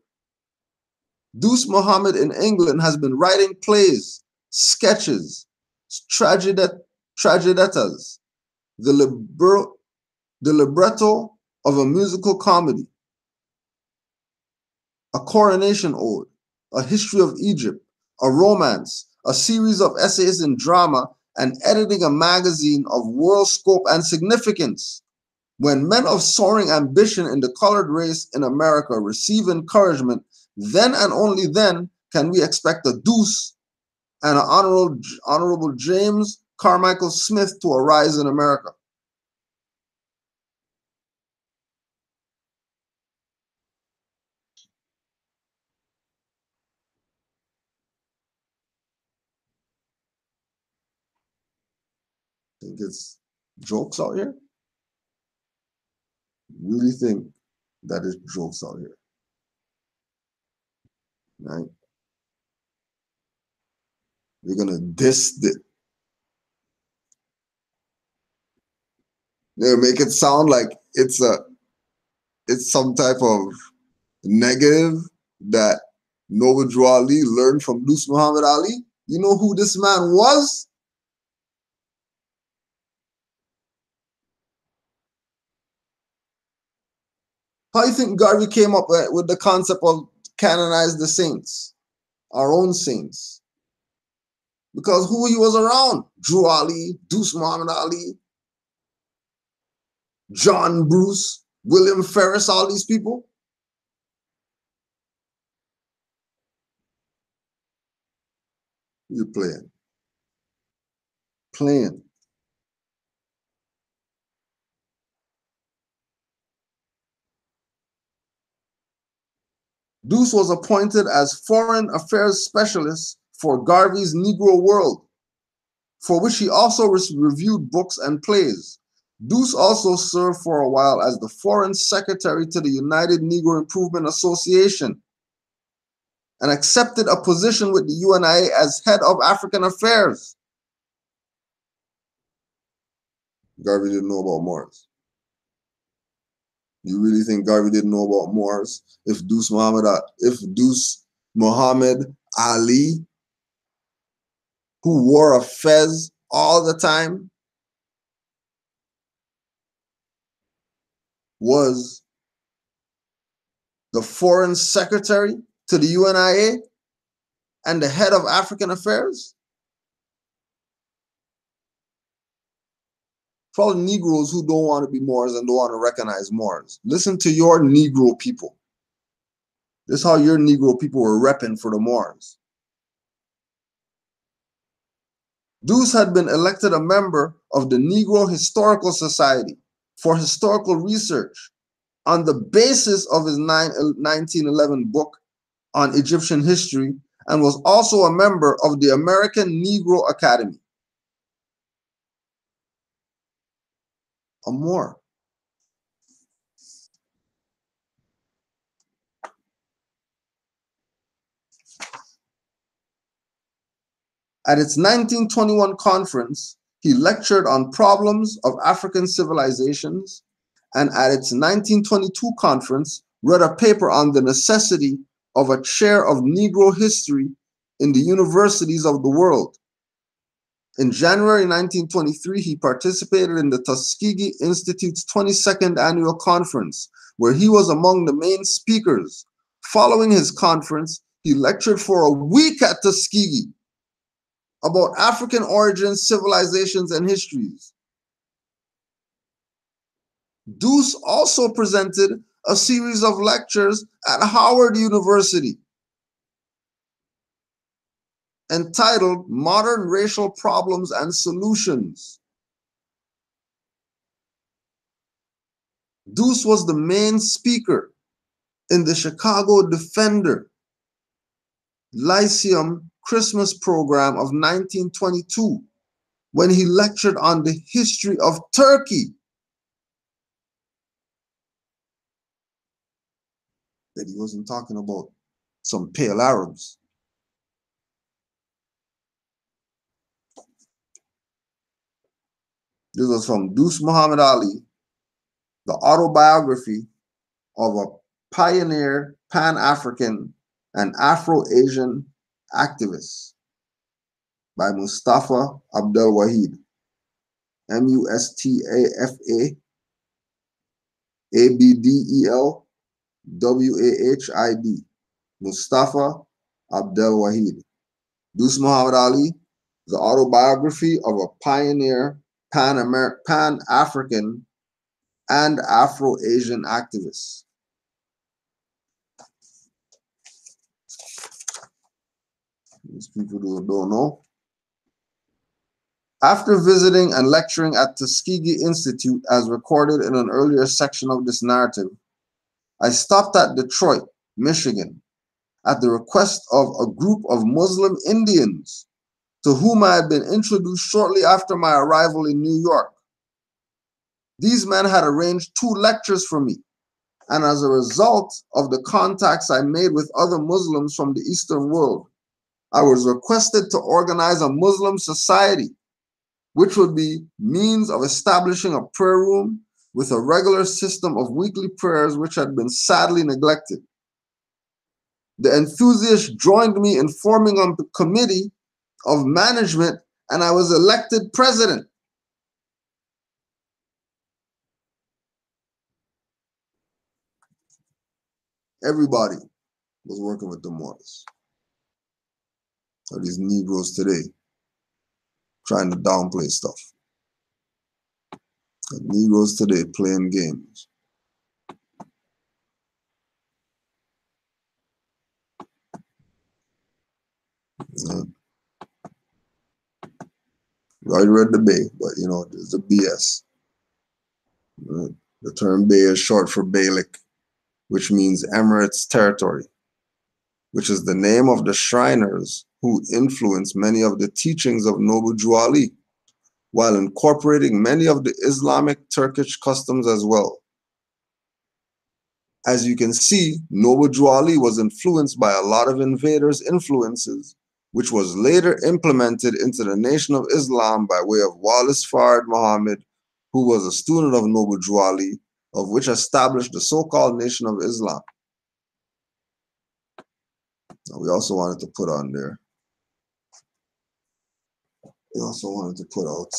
Deuce Muhammad in England has been writing plays, sketches, tragedettas, the libretto of a musical comedy, a coronation ode, a history of Egypt, a romance, a series of essays in drama, and editing a magazine of world scope and significance. When men of soaring ambition in the colored race in America receive encouragement, then and only then can we expect a Deuce and an honorable James Carmichael Smith to arise in America. Think it's jokes out here? Really think that is jokes out here, right? You're gonna diss the, make it sound like it's some type of negative that Noble Drew Ali learned from Deuce Muhammad Ali. You know who this man was? How do you think Garvey came up with the concept of canonize the saints, our own saints? Because who he was around? Drew Ali, Deuce Muhammad Ali, John Bruce, William Ferris, all these people. You're playing. Playing. Deuce was appointed as Foreign Affairs Specialist for Garvey's Negro World, for which he also reviewed books and plays. Deuce also served for a while as the Foreign Secretary to the United Negro Improvement Association and accepted a position with the UNIA as head of African Affairs. Garvey didn't know about Moors. You really think Garvey didn't know about Moors? If Deuce Muhammad Ali, who wore a fez all the time, was the Foreign Secretary to the UNIA and the head of African Affairs? For all the Negroes who don't want to be Moors and don't want to recognize Moors, listen to your Negro people. This is how your Negro people were repping for the Moors. Deuce had been elected a member of the Negro Historical Society for historical research on the basis of his 1911 book on Egyptian history, and was also a member of the American Negro Academy. A Moor. At its 1921 conference, he lectured on problems of African civilizations, and at its 1922 conference, read a paper on the necessity of a chair of Negro history in the universities of the world. In January 1923, he participated in the Tuskegee Institute's 22nd annual conference, where he was among the main speakers. Following his conference, he lectured for a week at Tuskegee about African origins, civilizations, and histories. Deuce also presented a series of lectures at Howard University entitled Modern Racial Problems and Solutions. Deuce was the main speaker in the Chicago Defender Lyceum Christmas program of 1922 when he lectured on the history of Turkey. That he wasn't talking about some pale Arabs. This was from Deuce Muhammad Ali, the autobiography of a pioneer Pan-African and Afro-Asian activist by Mustafa Abdel Wahid, Mustafa Abdel Wahid, Mustafa Abdel Wahid. Deuce Muhammad Ali, the autobiography of a pioneer Pan-African and Afro-Asian activist. These people who don't know. After visiting and lecturing at Tuskegee Institute, as recorded in an earlier section of this narrative, I stopped at Detroit, Michigan, at the request of a group of Muslim Indians to whom I had been introduced shortly after my arrival in New York. These men had arranged 2 lectures for me, and as a result of the contacts I made with other Muslims from the Eastern world, I was requested to organize a Muslim society, which would be means of establishing a prayer room with a regular system of weekly prayers which had been sadly neglected. The enthusiasts joined me in forming a committee of management, and I was elected president. Everybody was working with the Moors. So these Negroes today trying to downplay stuff. The Negroes today playing games. Yeah. I read the Bay, but you know, there's the BS. Right? The term Bay is short for Beylik, which means Emirates territory, which is the name of the Shriners who influenced many of the teachings of Noble Jew Ali, while incorporating many of the Islamic Turkish customs as well. As you can see, Noble Jew Ali was influenced by a lot of invaders' influences, which was later implemented into the Nation of Islam by way of Wallace Fard Muhammad, who was a student of Noble Jew Ali, of which established the so-called Nation of Islam. Now, we also wanted to put on there, we also wanted to put out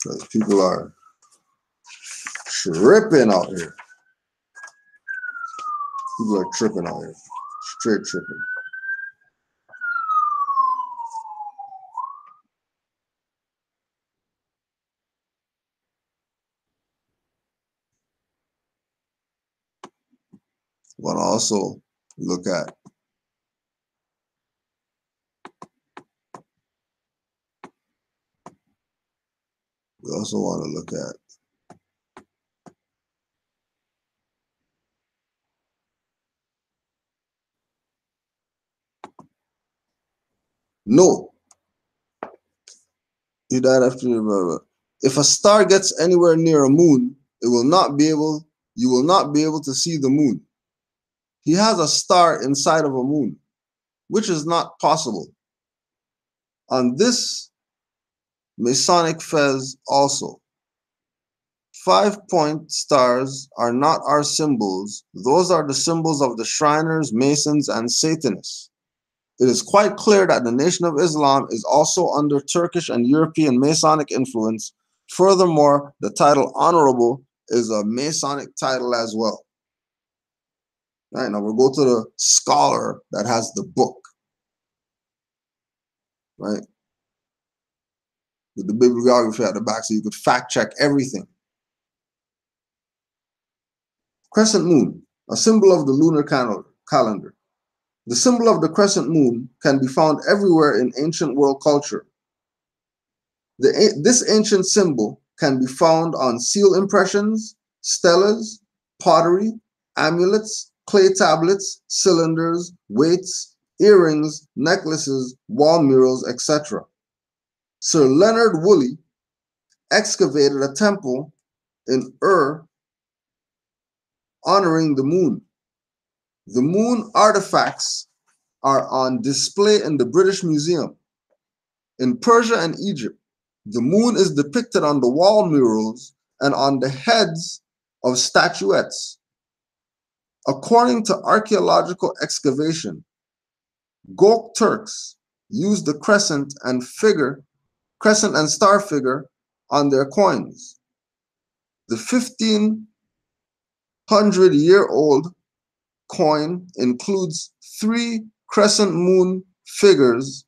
because people are tripping out here. People are tripping out here. Straight tripping. We want to also look at no. He died after if a star gets anywhere near a moon, you will not be able to see the moon. He has a star inside of a moon, which is not possible. On this Masonic fez also, 5-point stars are not our symbols. Those are the symbols of the Shriners, Masons, and Satanists. It is quite clear that the Nation of Islam is also under Turkish and European Masonic influence. Furthermore, the title Honorable is a Masonic title as well. All right, now we'll go to the scholar that has the book, right? With the bibliography at the back so you could fact check everything. Crescent moon, a symbol of the lunar calendar. The symbol of the crescent moon can be found everywhere in ancient world culture. This ancient symbol can be found on seal impressions, stelas, pottery, amulets, clay tablets, cylinders, weights, earrings, necklaces, wall murals, etc. Sir Leonard Woolley excavated a temple in Ur honoring the moon. The moon artifacts are on display in the British Museum. In Persia and Egypt, the moon is depicted on the wall murals and on the heads of statuettes. According to archaeological excavation, Gok Turks used the crescent and star figure on their coins. The 1500-year-old coin includes 3 crescent moon figures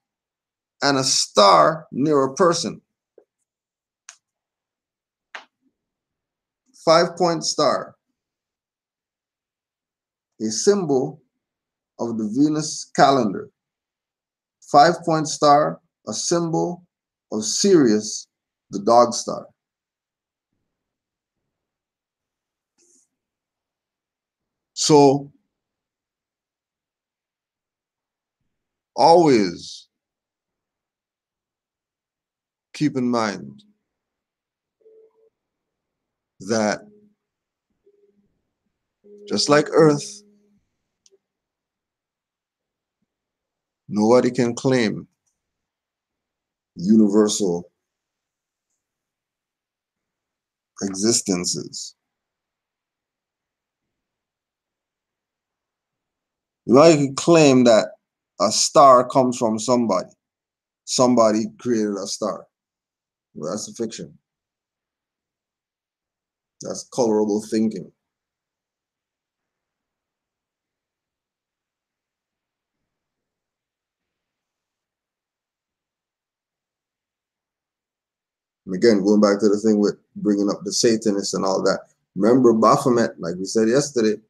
and a star near a person. 5-point star, a symbol of the Venus calendar. 5-point star, a symbol of Sirius, the dog star. So always keep in mind that just like Earth, nobody can claim universal existences. Nobody can claim that a star comes from somebody. Somebody created a star. Well, that's a fiction. That's colorable thinking. And again, going back to the thing with bringing up the Satanists and all that. Remember Baphomet, like we said yesterday,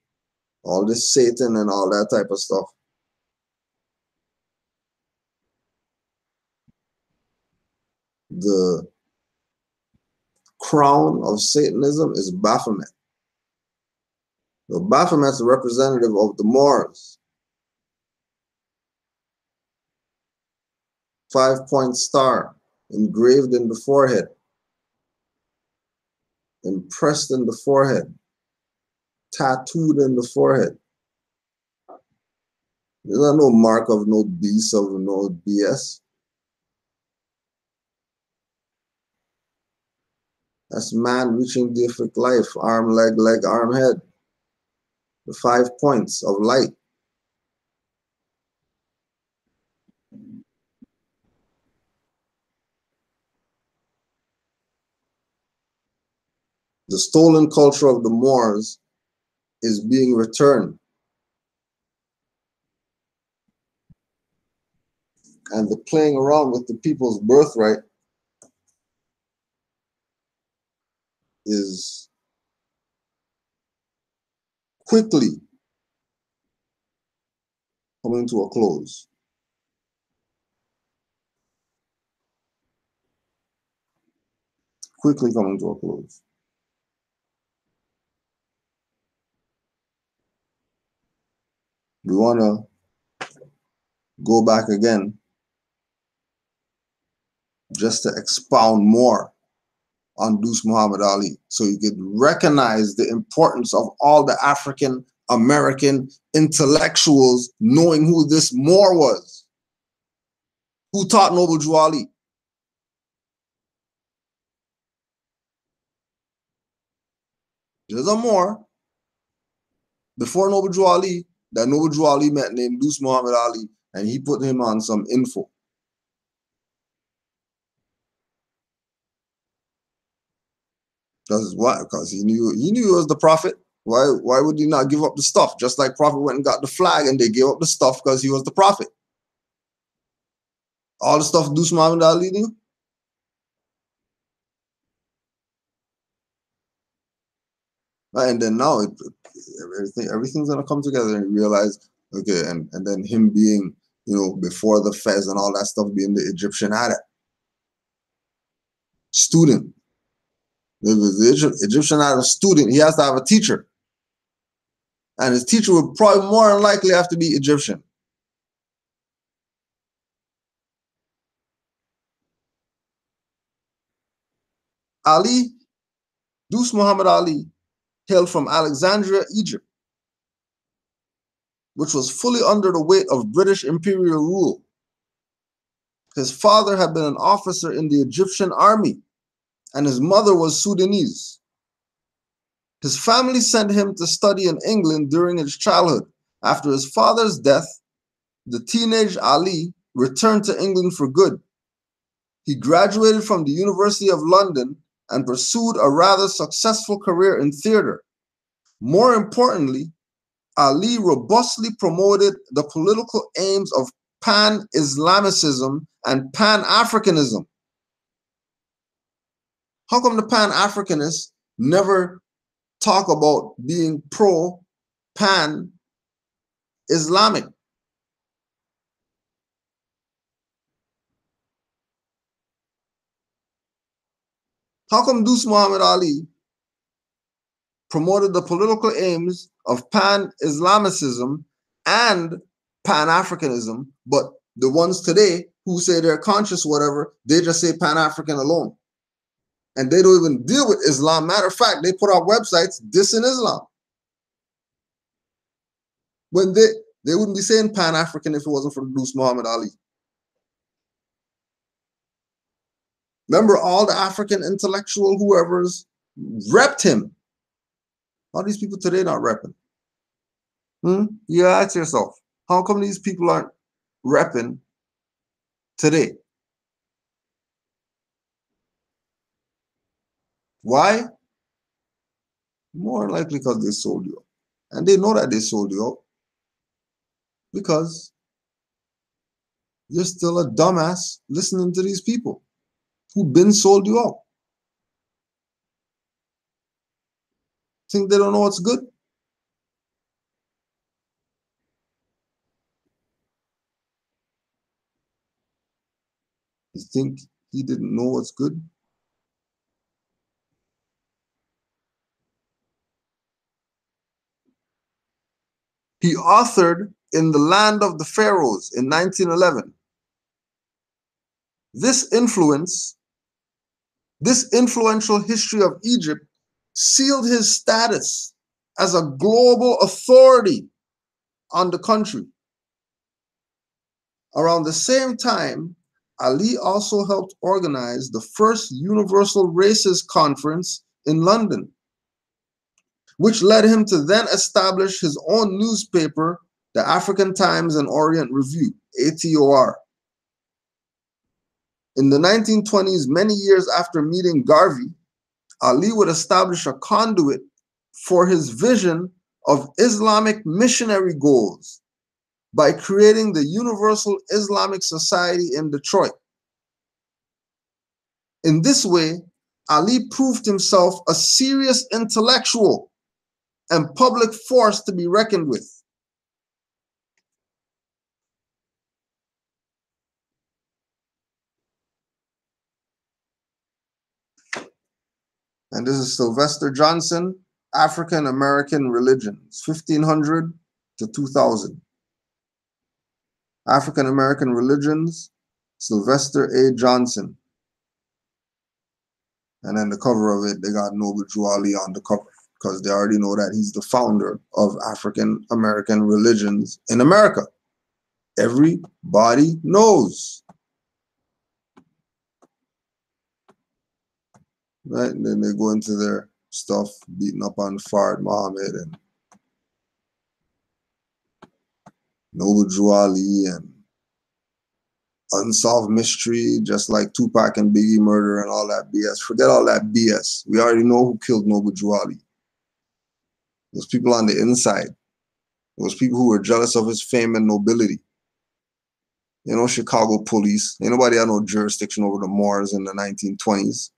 all this Satan and all that type of stuff. The crown of Satanism is Baphomet. So Baphomet's a representative of the Moors. 5-point star engraved in the forehead, impressed in the forehead, tattooed in the forehead. There's no mark of no beast of no BS. That's man reaching different life, arm, leg, arm, head. The 5 points of light. The stolen culture of the Moors is being returned. And the playing around with the people's birthright is quickly coming to a close. Quickly coming to a close. We want to go back again just to expound more on Deuce Muhammad Ali so you could recognize the importance of all the African American intellectuals knowing who this Moor was, who taught Noble Drew Ali. There's a more. Before Noble Drew Ali, that Noble Drew Ali met named Deuce Muhammad Ali, and he put him on some info. Because what? Because he knew he was the prophet. Why would he not give up the stuff? Just like Prophet went and got the flag and they gave up the stuff because he was the prophet. All the stuff Deuce Muhammad Ali knew. Right? And then now everything's gonna come together and you realize, okay, and then him being, before the Fez and all that stuff, being the Egyptian adept. Student. If the Egyptian had a student, he has to have a teacher. And his teacher would probably more than likely have to be Egyptian. Ali, Deuce Muhammad Ali, hailed from Alexandria, Egypt, which was fully under the weight of British imperial rule. His father had been an officer in the Egyptian army, and his mother was Sudanese. His family sent him to study in England during his childhood. After his father's death, the teenage Ali returned to England for good. He graduated from the University of London and pursued a rather successful career in theater. More importantly, Ali robustly promoted the political aims of Pan-Islamicism and Pan-Africanism. How come the Pan-Africanists never talk about being pro-Pan-Islamic? How come Deuce Muhammad Ali promoted the political aims of Pan-Islamicism and Pan-Africanism, but the ones today who say they're conscious, whatever, they just say Pan-African alone? And they don't even deal with Islam. Matter of fact, they put out websites dissing Islam. When they wouldn't be saying Pan-African if it wasn't for Deuce Muhammad Ali. Remember, all the African intellectual whoever's repped him. How these people today not repping? You ask yourself, how come these people aren't repping today? Why? More likely because they sold you out. And they know that they sold you out. Because you're still a dumbass listening to these people who've been sold you out. Think they don't know what's good? You think he didn't know what's good? He authored In the Land of the Pharaohs in 1911. This influential history of Egypt sealed his status as a global authority on the country. Around the same time, Ali also helped organize the first Universal Races Conference in London, which led him to then establish his own newspaper, the African Times and Orient Review, ATOR. In the 1920s, many years after meeting Garvey, Ali would establish a conduit for his vision of Islamic missionary goals by creating the Universal Islamic Society in Detroit. In this way, Ali proved himself a serious intellectual and public force to be reckoned with. And this is Sylvester Johnson, African American Religions, 1500 to 2000. African American Religions, Sylvester A. Johnson. And then the cover of it, they got Noble Drew Ali on the cover because they already know that he's the founder of African American Religions in America. Everybody knows. Right? And then they go into their stuff, beating up on Fard Muhammad and Noble Drew Ali and Unsolved Mystery, just like Tupac and Biggie murder and all that BS. Forget all that BS. We already know who killed Noble Drew Ali. Those people on the inside. Those people who were jealous of his fame and nobility. You know, Chicago police. Ain't nobody had no jurisdiction over the Moors in the 1920s.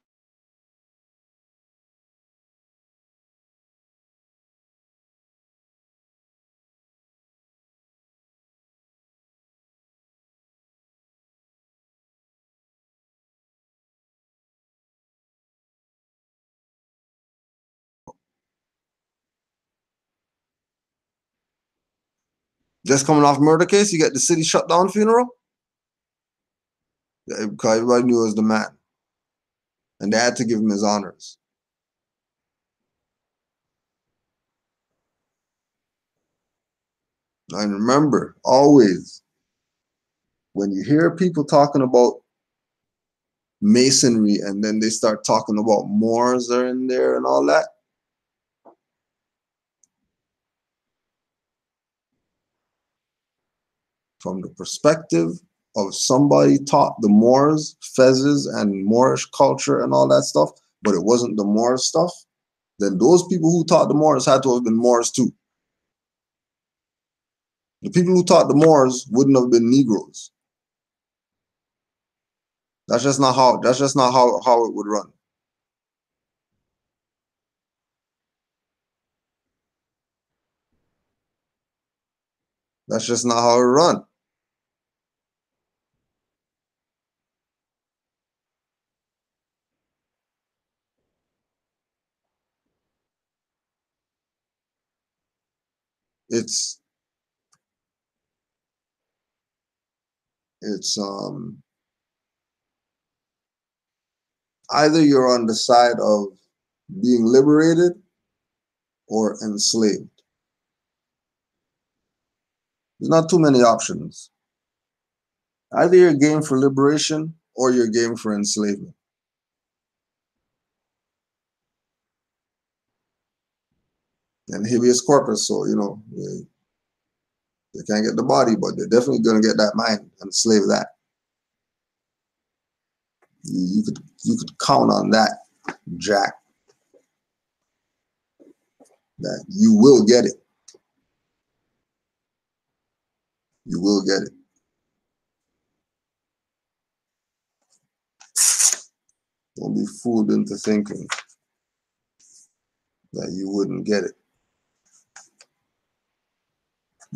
Just coming off murder case, you get the city shut down funeral. Yeah, because everybody knew it was the man. And they had to give him his honors. And remember, always, when you hear people talking about masonry and then they start talking about Moors are in there and all that, from the perspective of somebody taught the Moors, fezzes, and Moorish culture and all that stuff, but it wasn't the Moors stuff, then those people who taught the Moors had to have been Moors too. The people who taught the Moors wouldn't have been Negroes. That's just not how it would run. That's just not how it run. It's either you're on the side of being liberated or enslaved. There's not too many options. Either you're game for liberation or you're game for enslavement. And habeas corpus, so you know they can't get the body, but they're definitely gonna get that mind and enslave that. You could count on that, Jack. That you will get it. You will get it. Don't be fooled into thinking that you wouldn't get it.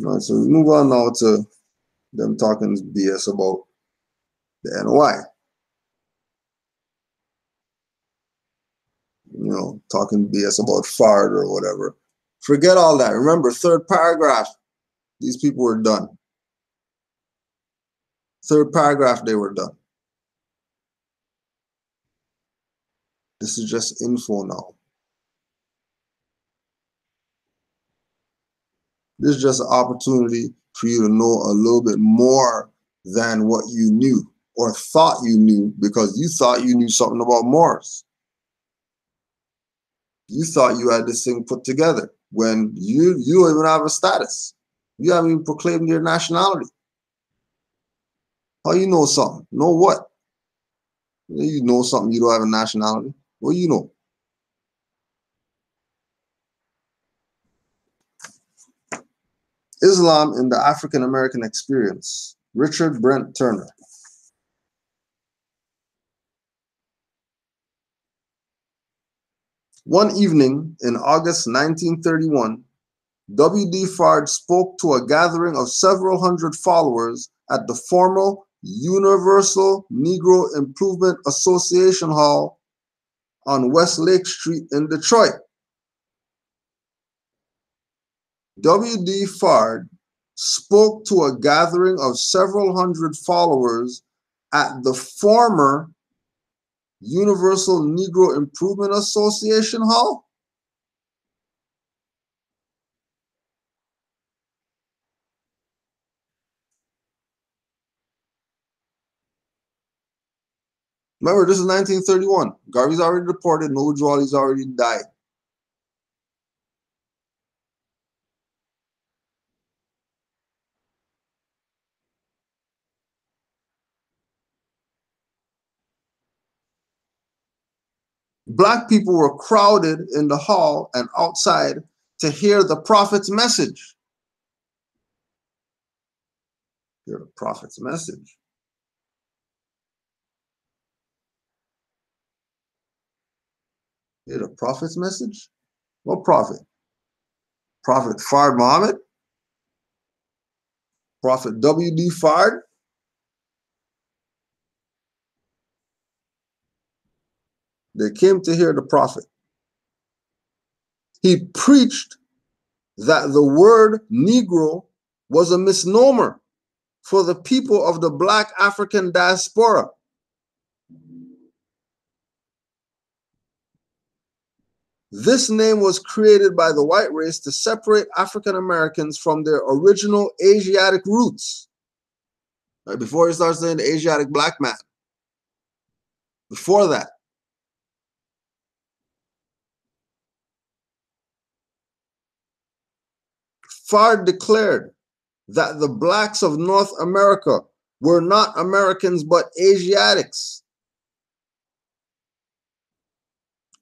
All right, so we move on now to them talking BS about the NOI. You know, talking BS about Fard or whatever. Forget all that. Remember, third paragraph, these people were done. Third paragraph, they were done. This is just info now. This is just an opportunity for you to know a little bit more than what you knew or thought you knew, because you thought you knew something about Moors. You thought you had this thing put together when you don't even have a status. You haven't even proclaimed your nationality. How you know something? Know what? You know something, you don't have a nationality. What do you know? Islam in the African American Experience. Richard Brent Turner. One evening in August 1931, W.D. Fard spoke to a gathering of several hundred followers at the former Universal Negro Improvement Association Hall on West Lake Street in Detroit. W.D. Fard spoke to a gathering of several hundred followers at the former Universal Negro Improvement Association Hall. Remember, this is 1931. Garvey's already deported. Noble Drew Ali's already died. Black people were crowded in the hall and outside to hear the prophet's message. Hear the prophet's message. Hear the prophet's message? What prophet? Prophet Fard Muhammad? Prophet W.D. Fard? They came to hear the prophet. He preached that the word Negro was a misnomer for the people of the Black African diaspora. This name was created by the white race to separate African Americans from their original Asiatic roots. Right, before he starts saying the Asiatic black man. Before that. Fard declared that the blacks of North America were not Americans but Asiatics,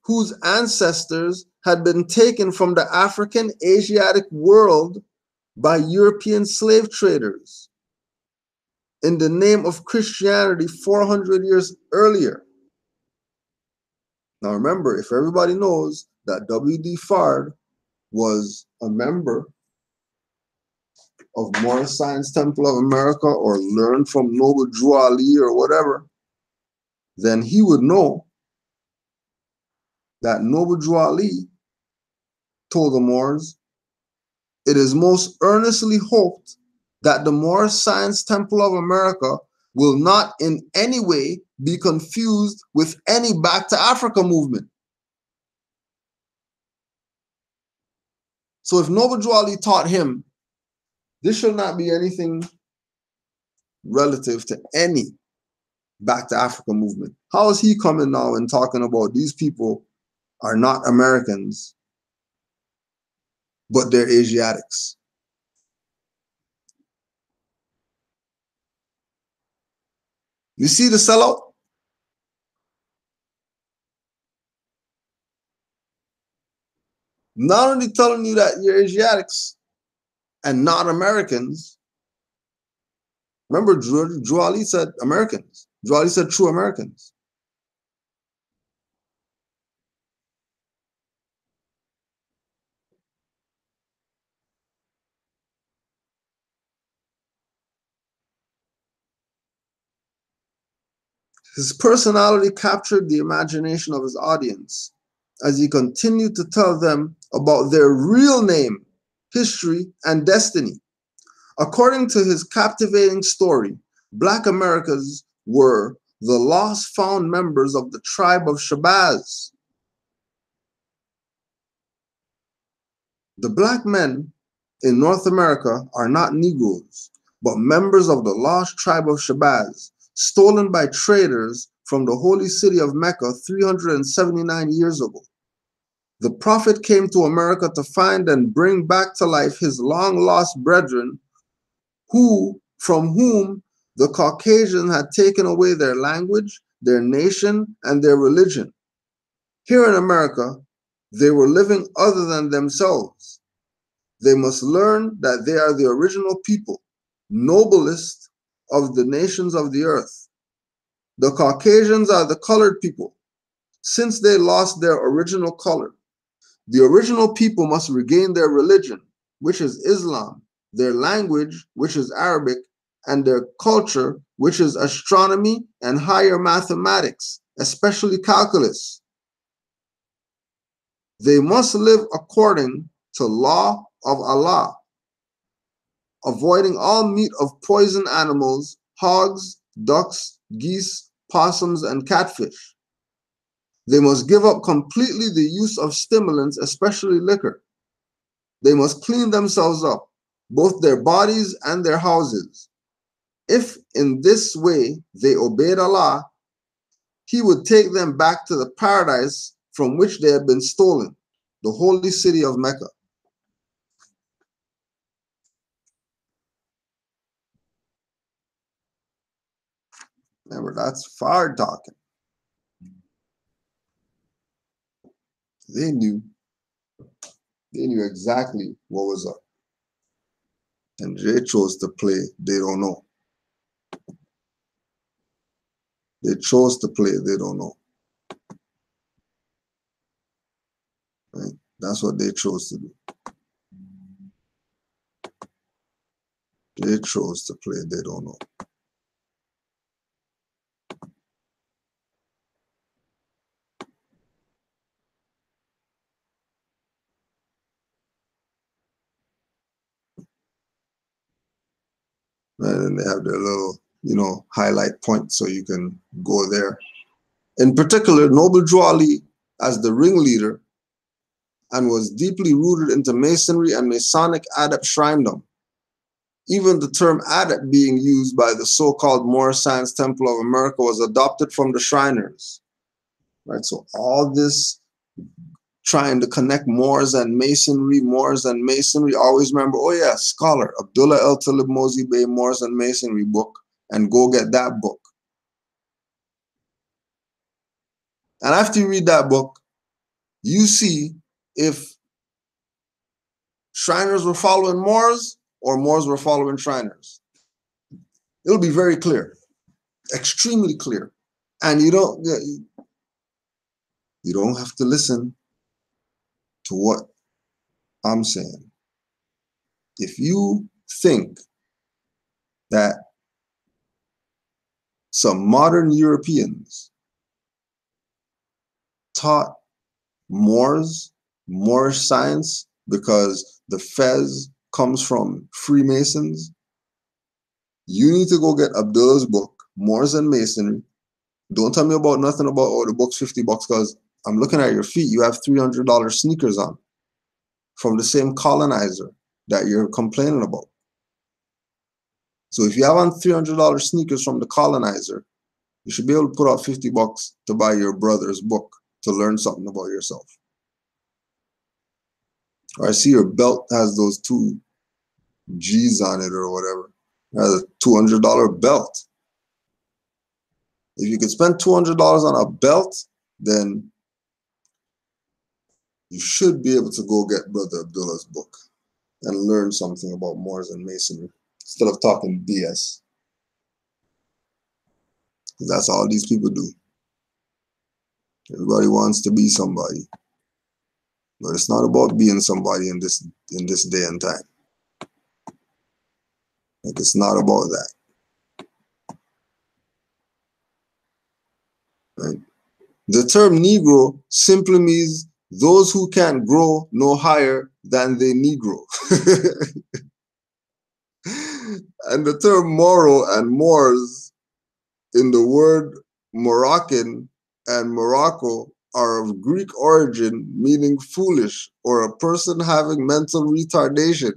whose ancestors had been taken from the African Asiatic world by European slave traders in the name of Christianity 400 years earlier. Now remember, if everybody knows that W.D. Fard was a member of Morris Science Temple of America or learned from Noble Drew Ali or whatever, then he would know that Noble Drew Ali told the Moors, it is most earnestly hoped that the Morris Science Temple of America will not in any way be confused with any Back to Africa movement. So if Noble Drew Ali taught him, this should not be anything relative to any Back to Africa movement. How is he coming now and talking about these people are not Americans, but they're Asiatics? You see the sellout? Not only telling you that you're Asiatics and not Americans. Remember, Drew Ali said Americans. Drew Ali said true Americans. His personality captured the imagination of his audience as he continued to tell them about their real name, history, and destiny. According to his captivating story, Black Americans were the lost found members of the tribe of Shabazz. The Black men in North America are not Negroes, but members of the lost tribe of Shabazz, stolen by traders from the holy city of Mecca 379 years ago. The prophet came to America to find and bring back to life his long-lost brethren from whom the Caucasians had taken away their language, their nation, and their religion. Here in America, they were living other than themselves. They must learn that they are the original people, noblest of the nations of the earth. The Caucasians are the colored people, since they lost their original color. The original people must regain their religion, which is Islam, their language, which is Arabic, and their culture, which is astronomy and higher mathematics, especially calculus. They must live according to law of Allah, avoiding all meat of poison animals, hogs, ducks, geese, possums, and catfish. They must give up completely the use of stimulants, especially liquor. They must clean themselves up, both their bodies and their houses. If in this way they obeyed Allah, He would take them back to the paradise from which they had been stolen, the holy city of Mecca. Remember, that's Fard talking. They knew exactly what was up. And they chose to play they don't know. They chose to play they don't know. Right? That's what they chose to do. They chose to play they don't know. And then they have their little, highlight point so you can go there. In particular, Noble Drew Ali, as the ringleader, and was deeply rooted into Masonry and Masonic adept shrindom. Even the term adept being used by the so-called Moorish Science Temple of America was adopted from the Shriners. Right? So all this trying to connect Moors and Masonry, always remember, oh yeah, scholar, Abdullah El Talib Mozi Bey, Moors and Masonry book, and go get that book. And after you read that book, you see if Shriners were following Moors or Moors were following Shriners. It'll be very clear, extremely clear. And you don't have to listen to what I'm saying. If you think that some modern Europeans taught Moorish science because the Fez comes from Freemasons, you need to go get Abdullah's book, Moors and Masonry. Don't tell me about nothing about, oh, the book's $50, because I'm looking at your feet. You have $300 sneakers on from the same colonizer that you're complaining about. So if you have on $300 sneakers from the colonizer, you should be able to put out $50 to buy your brother's book to learn something about yourself. Or I see your belt has those 2 G's on it or whatever. It has a $200 belt. If you could spend $200 on a belt, then you should be able to go get Brother Abdullah's book and learn something about Moors and Masonry instead of talking BS. That's all these people do. Everybody wants to be somebody, but it's not about being somebody in this day and time. Like, it's not about that. Right? The term Negro simply means those who can't grow no higher than they Negro. And the term Moro and Moors in the word Moroccan and Morocco are of Greek origin, meaning foolish or a person having mental retardation.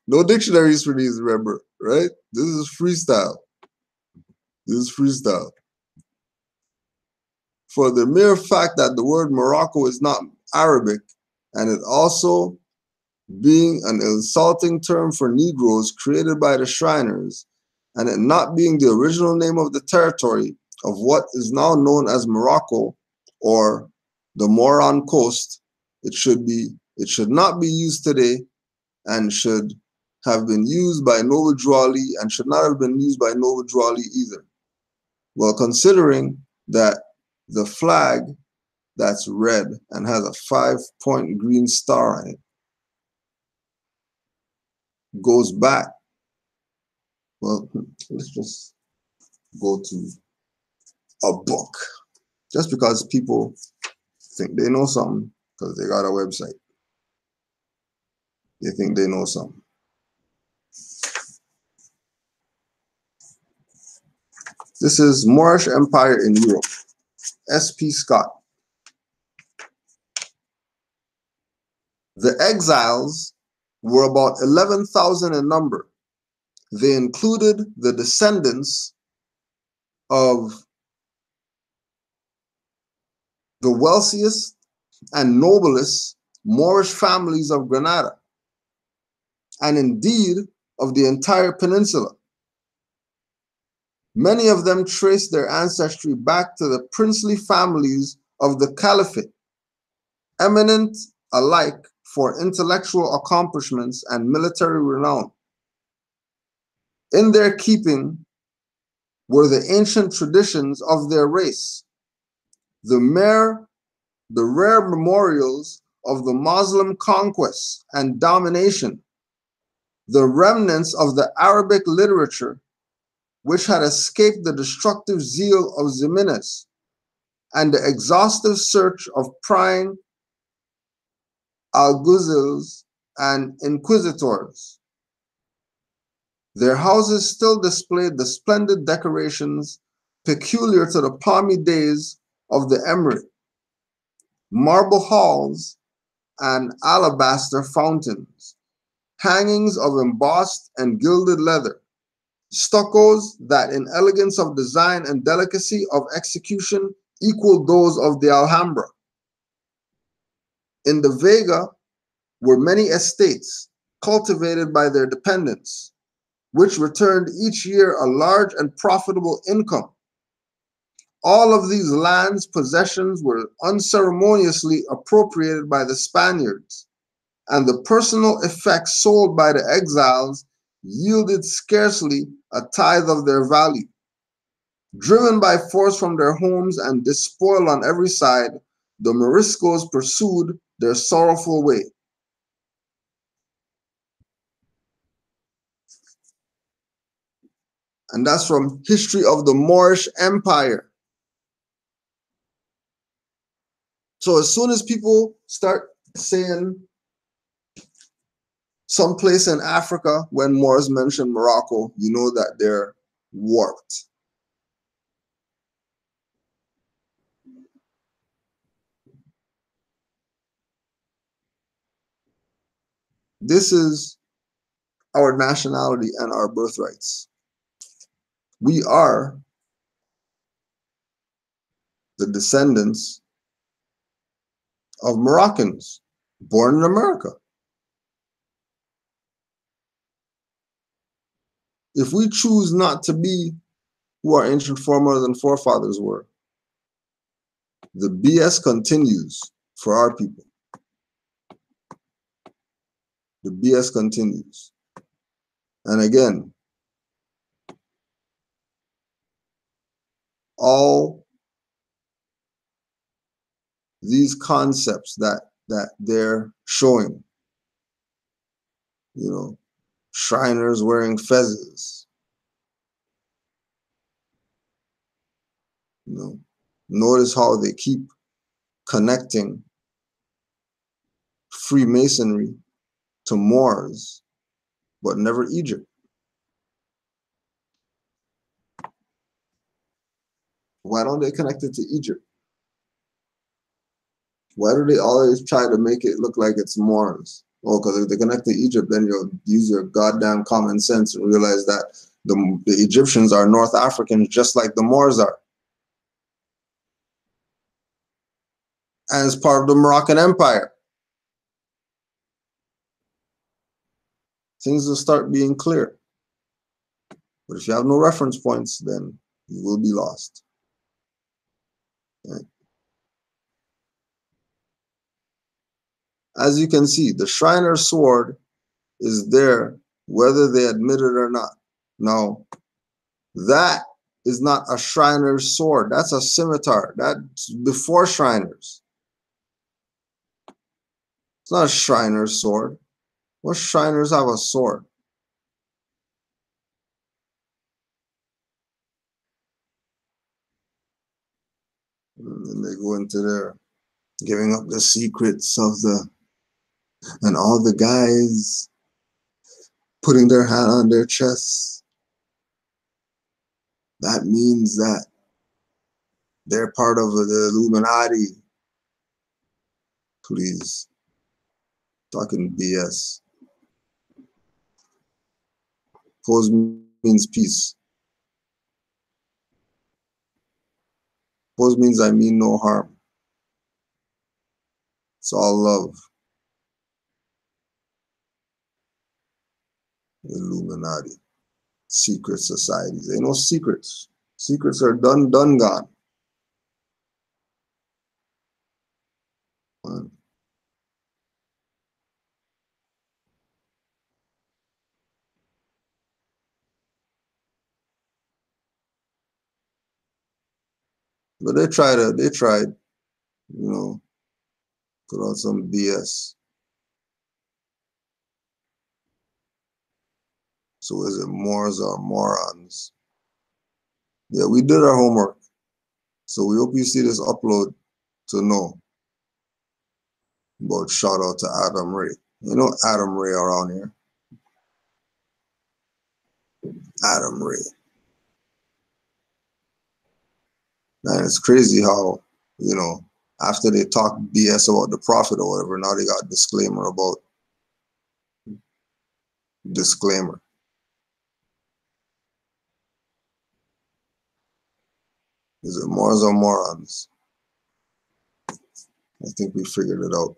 No dictionaries for these, remember, right? This is freestyle. For the mere fact that the word Morocco is not Arabic, and it also being an insulting term for Negroes created by the Shriners, and it not being the original name of the territory of what is now known as Morocco or the Moran Coast, it should not be used today and should have been used by Noble Drew Ali and should not have been used by Noble Drew Ali either. Well, considering that the flag that's red and has a 5-point green star on it goes back. Well, let's just go to a book. Just because people think they know something because they got a website. They think they know something. This is Moorish Empire in Europe. S.P. Scott. The exiles were about 11,000 in number. They included the descendants of the wealthiest and noblest Moorish families of Granada, and indeed of the entire peninsula. Many of them traced their ancestry back to the princely families of the Caliphate, eminent alike for intellectual accomplishments and military renown. In their keeping were the ancient traditions of their race, the rare memorials of the Muslim conquests and domination, the remnants of the Arabic literature which had escaped the destructive zeal of Ximenes, and the exhaustive search of prying alguazils and inquisitors. Their houses still displayed the splendid decorations peculiar to the palmy days of the emirate, marble halls and alabaster fountains, hangings of embossed and gilded leather, stuccos that in elegance of design and delicacy of execution equaled those of the Alhambra. In the Vega were many estates cultivated by their dependents, which returned each year a large and profitable income. All of these lands' possessions were unceremoniously appropriated by the Spaniards, and the personal effects sold by the exiles yielded scarcely a tithe of their value. Driven by force from their homes and despoiled on every side, the Moriscos pursued their sorrowful way. And that's from History of the Moorish Empire. So as soon as people start saying someplace in Africa, when Moors mention Morocco, you know that they're warped. This is our nationality and our birthrights. We are the descendants of Moroccans born in America. If we choose not to be who our ancient foremothers and forefathers were, the BS continues for our people. The BS continues. And again, all these concepts that they're showing, you know, Shriners wearing fezzes, you know, notice how they keep connecting Freemasonry to Moors, but never Egypt. Why don't they connect it to Egypt? Why do they always try to make it look like it's Moors? Oh, because if they connect to Egypt, then you'll use your goddamn common sense and realize that the Egyptians are North Africans just like the Moors are. And it's part of the Moroccan Empire. Things will start being clear. But if you have no reference points, then you will be lost. Right? As you can see, the Shriner's sword is there whether they admit it or not. Now, that is not a Shriner's sword. That's a scimitar. That's before Shriners. It's not a Shriner's sword. What Shriners have a sword? And they go into there, giving up the secrets of and all the guys putting their hand on their chests. That means that they're part of the Illuminati. Please. Talking BS. Pose means peace. Pose means I mean no harm. It's all love. Illuminati. Secret societies. Ain't no secrets. Secrets are done, gone. But they tried, put on some BS. So is it Moors or morons? Yeah, we did our homework. So we hope you see this upload to know. But shout out to Adam Ray. You know Adam Ray around here. Adam Ray. Man, it's crazy how, after they talk BS about the prophet or whatever, now they got disclaimer about disclaimer. Is it Moors or morons? I think we figured it out.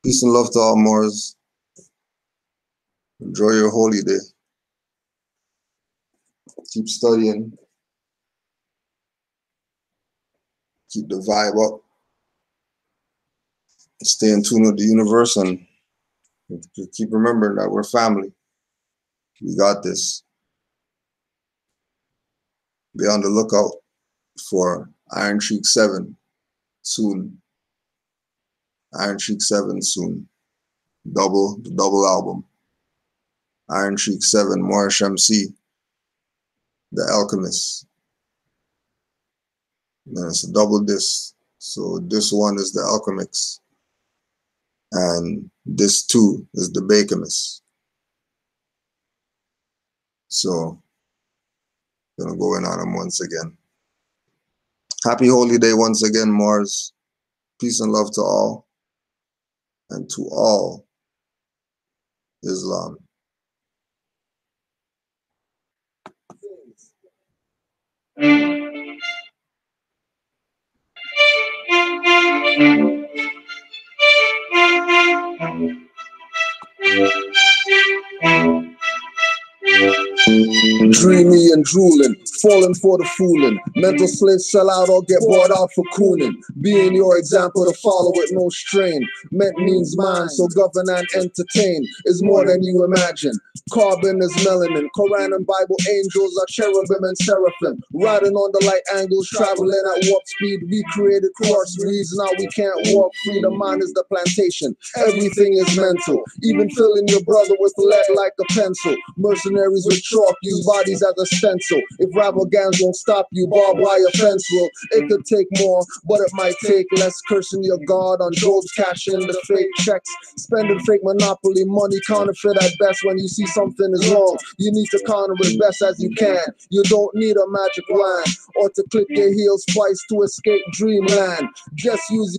Peace and love to all Moors. Enjoy your holy day. Keep studying. Keep the vibe up. Stay in tune with the universe and keep remembering that we're family. We got this. Be on the lookout for Iron Cheek 7 soon. Iron Cheek 7 soon. The double album. Iron Cheek 7, Moorish MC, The Alchemist. And it's a double disc. So this one is The Alchemist. And this 2 is The Bakermist. So, gonna go in on them once again. Happy holy day once again, Mars. Peace and love to all. And to all Islam. Dreamy and drooling, falling for the fooling. Mental slaves sell out or get bought out for cooning. Being your example to follow with no strain. Meant means mind, so govern and entertain is more than you imagine. Carbon is melanin, Quran and Bible angels are cherubim and seraphim. Riding on the light angles, traveling at warp speed. We created crossbreeds, now we can't walk free. The mind is the plantation, everything is mental. Even filling your brother with lead like a pencil. Mercenaries with chalk, use bodies as a stencil. If rival gangs won't stop you, barbed wire fence will. It could take more, but it might take less. Cursing your God on Job's cashing the fake checks. Spending fake monopoly money, counterfeit at best. When you see something is wrong, you need to counter as best as you can. You don't need a magic wand or to click your heels twice to escape dreamland. Just use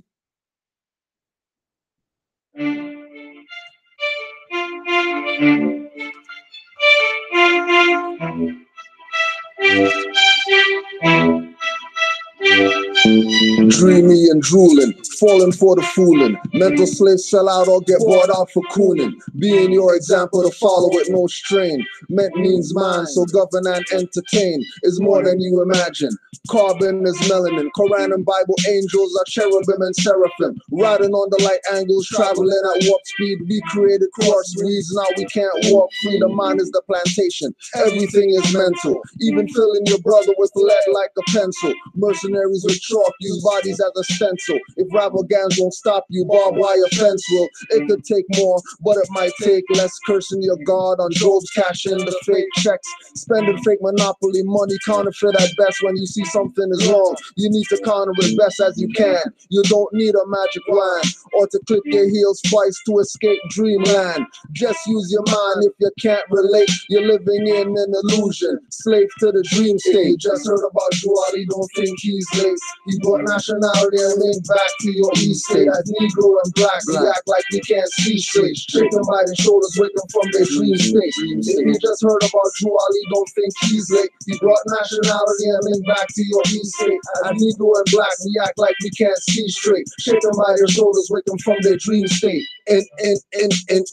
dreamy and drooling, falling for the fooling. Mental slaves sell out or get bought out for cooning. Being your example to follow with no strain. Meant means mind, so govern and entertain is more than you imagine. Carbon is melanin, Quran and Bible angels are cherubim and seraphim. Riding on the light angles, traveling at warp speed. We created crossbreeds, now we can't walk free. The mind is the plantation, everything is mental. Even filling your brother with lead like a pencil. Mercenaries with chalk, use bodies as a stencil. If rival gangs won't stop you, barbed wire fence will. It could take more, but it might take less. Cursing your God on Job's cashing the fake checks. Spending fake monopoly money, counterfeit at best. When you see something is wrong, you need to counter as best as you can. You don't need a magic wand or to click your heels twice to escape dreamland. Just use your mind. If you can't relate, you're living in an illusion. Slave to the dream state. Just heard about Juali, don't think he's late. He brought nationality and link back to your east state. As Negro and black, we act like we can't see straight. Shake them by the shoulders, wake them from their dream state. If you just heard about Juali, don't think he's late. He brought nationality and link back to your east state. As Negro and black, we act like we can't see straight. Shake them by their shoulders, wake them from their dream state.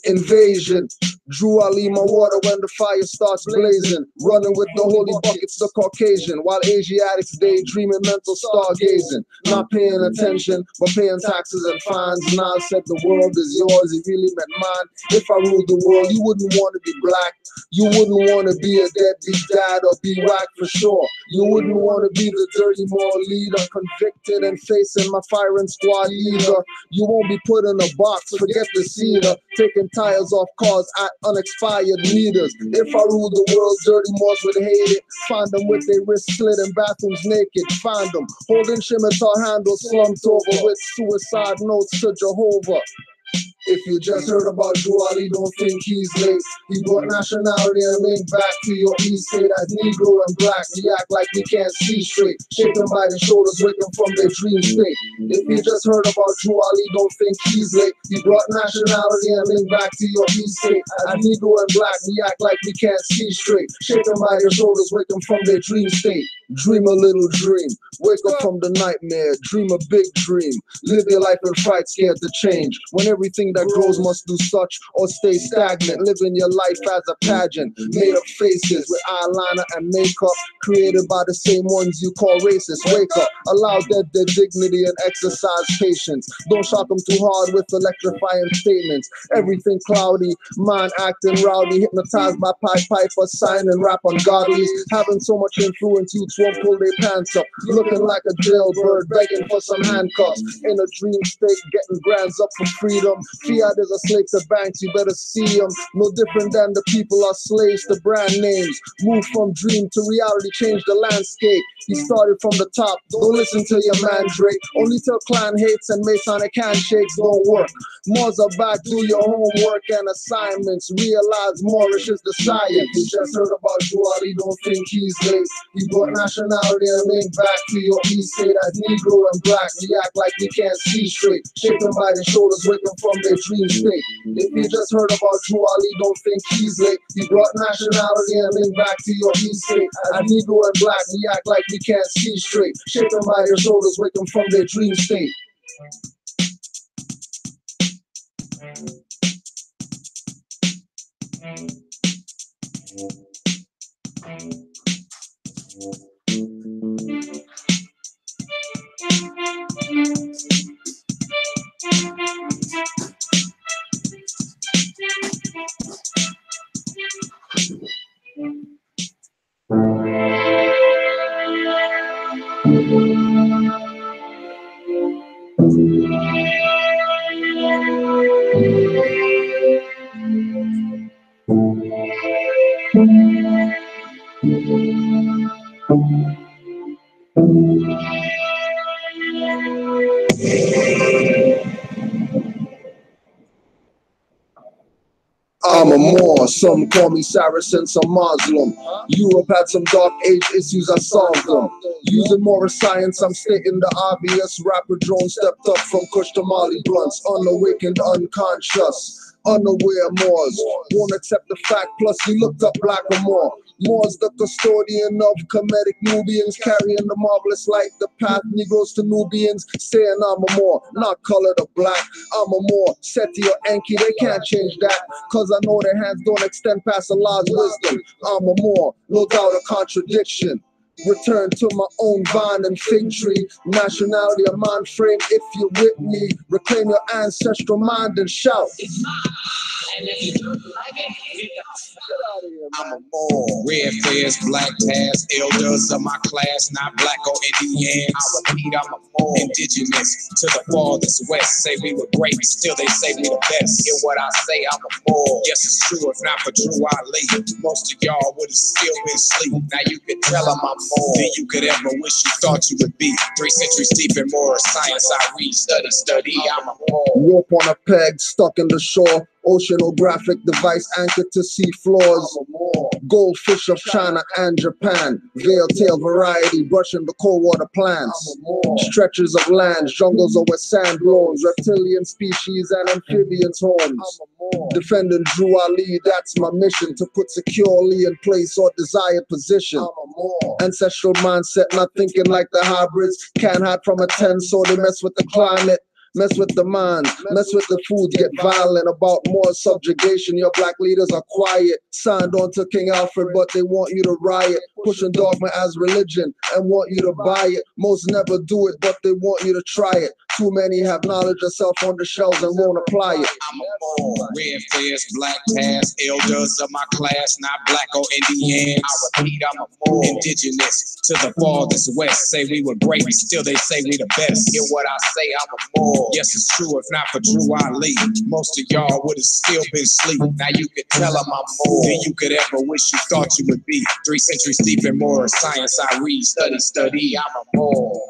Invasion. Drew Ali my water when the fire starts blazing. Running with the holy buckets, the Caucasian. While Asiatics daydreaming, mental stargazing. Not paying attention, but paying taxes and fines. Now said the world is yours, he really meant mine. If I ruled the world, you wouldn't want to be black. You wouldn't want to be a deadbeat dad or be whack for sure. You wouldn't want to be the dirty moral leader, convicted and facing my firing squad either. You won't be put in a box, forget the cedar. Taking tires off cars at unexpired meters. If I ruled the world, dirty Moors would hate it. Find them with their wrists slit in bathrooms naked. Find them holding scimitar handles slumped over with suicide notes to Jehovah. If you just heard about Juali, don't think he's late. He brought nationality and link back to your east state. As Negro and black, we act like we can't see straight. Shaken by the shoulders, waking from their dream state. If you just heard about Juali, don't think he's late. He brought nationality and link back to your east state. As Negro and black, we act like we can't see straight. Shaken by their shoulders, waking from their dream state. Dream a little dream, wake up from the nightmare, dream a big dream. Live your life in fright, scared to change. When everything that grows must do such or stay stagnant. Living your life as a pageant, made of faces with eyeliner and makeup, created by the same ones you call racist. Wake up, allow their dignity and exercise patience. Don't shock them too hard with electrifying statements. Everything cloudy, mind acting rowdy, hypnotized by Pied Piper, sign and rap ungodlies. Having so much influence, youths won't pull their pants up. Looking like a jailbird, begging for some handcuffs. In a dream state, getting grants up for freedom. Fiat is a slave to banks, you better see them. No different than the people are slaves to brand names. Move from dream to reality, change the landscape. He started from the top, don't listen to your man Drake. Only till clan hates and Masonic handshakes don't work. Moors are back, do your homework and assignments. Realize Moorish is the science. You just heard about Juali, don't think he's late. He brought nationality and link back to your east state. As Negro and black, we act like we can't see straight. Shaken by the shoulders, waking from their dream state. If you just heard about Juali, don't think he's late. He brought nationality and link back to your east state. As Negro and black, we act like we can't see straight. Shaken by their shoulders, waking from their dream state. I'm a Moor, some call me Saracen, some Muslim. Europe had some dark age issues, I solved them. Using more science, I'm stating the obvious. Rapper drone stepped up from Kush to Molly blunts. Unawakened, unconscious. Unaware Moors won't accept the fact, plus he looked up black or more. Moors the custodian of Kemetic Nubians, carrying the marvelous light, the path Negroes to Nubians, saying I'm a Moor, not colored or black. I'm a Moor, Seti or Enki, they can't change that, cause I know their hands don't extend past Allah's wisdom. I'm a Moor, no doubt a contradiction. Return to my own vine and fig tree. Nationality of mind frame, if you're with me. Reclaim your ancestral mind and shout. It's mine, and if you don't like it, get out of here, I'm a Moor. Red fez, black tabs, elders of my class, not black or Indian. I repeat, I'm a Moor. Indigenous to the farthest west. Say we were great, still they say we the best. Hear what I say, I'm a Moor. Yes, it's true, if not for Drew Ali. Most of y'all would have still been asleep. Now you can tell them I'm more than you could ever wish you thought you would be. 3 centuries deep in more science, I read, study, I'm a Moor. Rope on a peg, stuck in the shore. Oceanographic device anchored to sea floors. Goldfish of China and Japan. Veil tail variety, brushing the cold water plants. Stretches of lands, jungles over sand blows. Reptilian species and amphibians homes. Defending Drew Ali, that's my mission. To put securely in place or desired position. Ancestral mindset, not thinking like the hybrids. Can't hide from a 10, so they mess with the climate. Mess with the minds, mess with the food, get violent about more subjugation. Your black leaders are quiet, signed on to King Alfred, but they want you to riot, pushing dogma as religion and want you to buy it. Most never do it, but they want you to try it. Too many have knowledge of self on the shelves and won't apply it. I'm a ball, red fairs, black past, elders of my class, not black or Indian. I repeat, I'm a more indigenous to the farthest west. Say we were great, still they say we the best. Hear what I say, I'm a more. Yes, it's true, if not for Drew Ali, most of y'all would have still been asleep. Now you could tell I'm more than you could ever wish you thought you would be. 3 centuries deep in more science I read, study, I'm a more.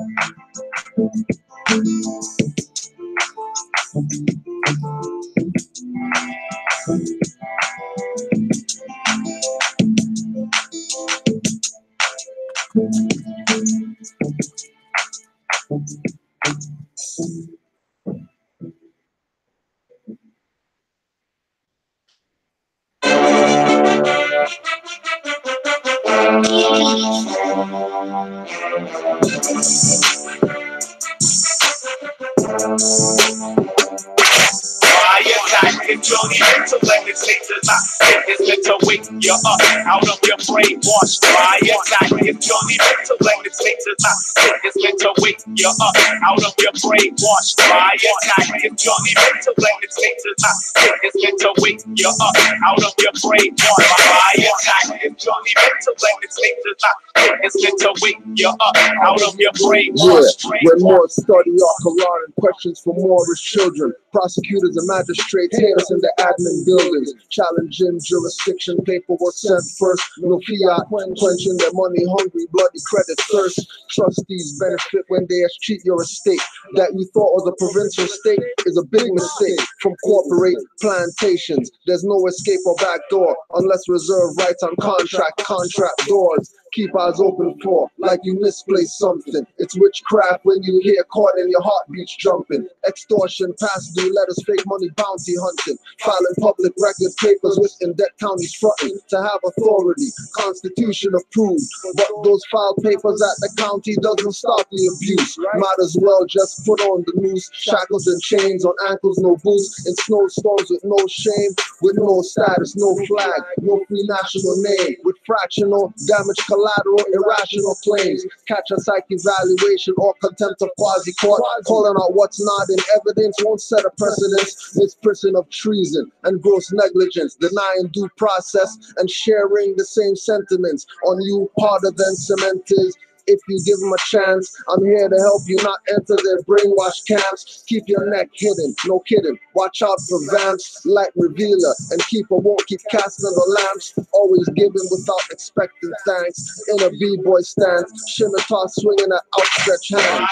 It's only mental and it's mental wake you up out of your brainwash. Try it not. It's only mental and it's mental wake you up out of your brainwash. Try it not. It's only mental and it's mental wake you up out of your brainwash. Try it not. It's only mental and it's mental wake you up out of your brainwash. When more study our Quran and questions for more as children, prosecutors and magistrates hate us in the admin buildings, challenging jurisdiction, paperwork sent first, no fiat, quenching their money hungry, bloody credit thirst. Trustees benefit when they cheat your estate. That you thought was a provincial state is a big mistake. From corporate plantations, there's no escape or backdoor unless reserve rights on contract doors. Keep eyes open for, like you misplaced something. It's witchcraft when you hear caught and your heartbeats jumping. Extortion, past due letters, fake money, bounty hunting. Filing public record papers with in-debt counties fronting to have authority. Constitution approved, but those filed papers at the county doesn't stop the abuse. Might as well just put on the noose. Shackles and chains on ankles, no boots. In snowstorms with no shame, with no status, no flag, no free national name. With fractional damage, collateral, irrational claims. Catch a psych evaluation or contempt of quasi-court. Calling out what's not in evidence won't set a precedence. It's prison of treason and gross negligence, denying due process and sharing the same sentiments. On you harder than cement is. If you give them a chance, I'm here to help you not enter their brainwash camps. Keep your neck hidden, no kidding. Watch out for vamps, light revealer, and keeper won't keep casting the lamps. Always giving without expecting thanks. In a b-boy stance, scimitar swinging an outstretched hand.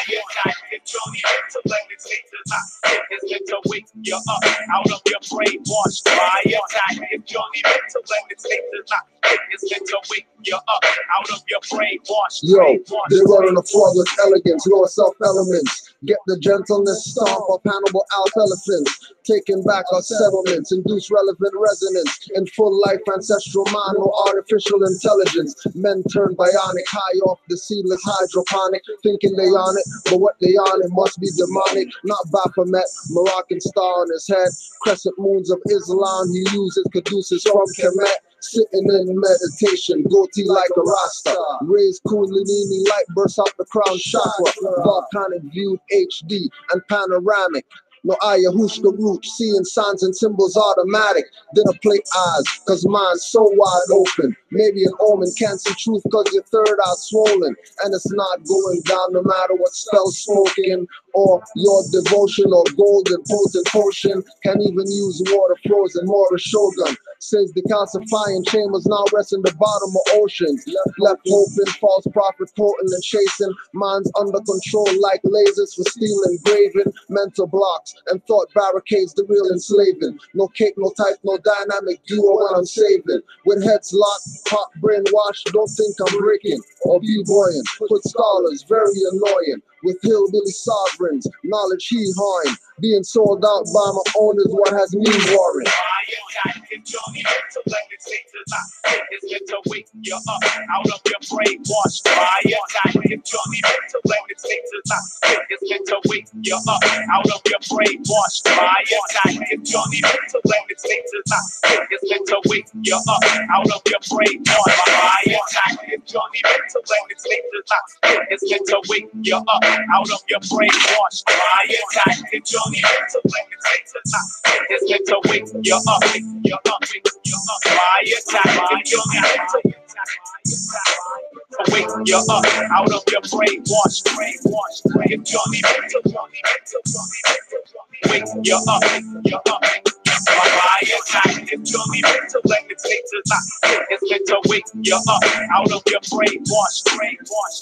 It's meant to wake you up out of your brainwash. Try it not. It's only mental and it's meant to wake you up out of your brainwash. Yo, they running a fraud with elegance, lower self-elements. Get the gentleness, stomp up Hannibal Alp elephants. Taking back our settlements, induce relevant resonance. In full life, ancestral mind, no artificial intelligence. Men turn bionic, high off the seedless hydroponic. Thinking they on it, but what they on it must be demonic. Not Baphomet, Moroccan star on his head. Crescent moons of Islam, he uses caduceus from Kemet. Sitting in meditation, goatee like a Rasta. Raised Kundalini light bursts out the crown chakra. Volcanic viewed HD and panoramic. No ayahuasca root, seeing signs and symbols automatic. Dinner plate eyes, cause mine's so wide open. Maybe an omen, can't see truth cause your third eye swollen. And it's not going down no matter what spell's spoken. Or your devotion or golden potent potion. Can't even use water frozen, more a shogun. Says the calcifying chambers now rest in the bottom of oceans. Left hoping, false prophet potent and chasing. Minds under control like lasers for stealing, graving. Mental blocks and thought barricades, the real enslaving. No cake, no type, no dynamic duo when I'm saving. With heads locked, hot brainwashed, don't think I'm breaking or b-boying. Put scholars, very annoying. With hillbilly sovereigns, knowledge he hawing. Being sold out by my own is what has me worried. if your intellect is not it's meant to wake you up out of your brainwash fire attack. If your intellect is not it's meant to wake you up out of your brainwash fire attack. If your intellect is not it's meant to wake you up out of your brainwash fire attack. If your intellect is not it's meant to wake you up out of your brainwash fire attack. If your intellect is not it's meant to wake you up, fire attack. If your intellect wake you up out of your brainwash. If your intellect wake you up, fire attack. If your intellect is not it's meant to wake you up out of your brainwash. Brainwash.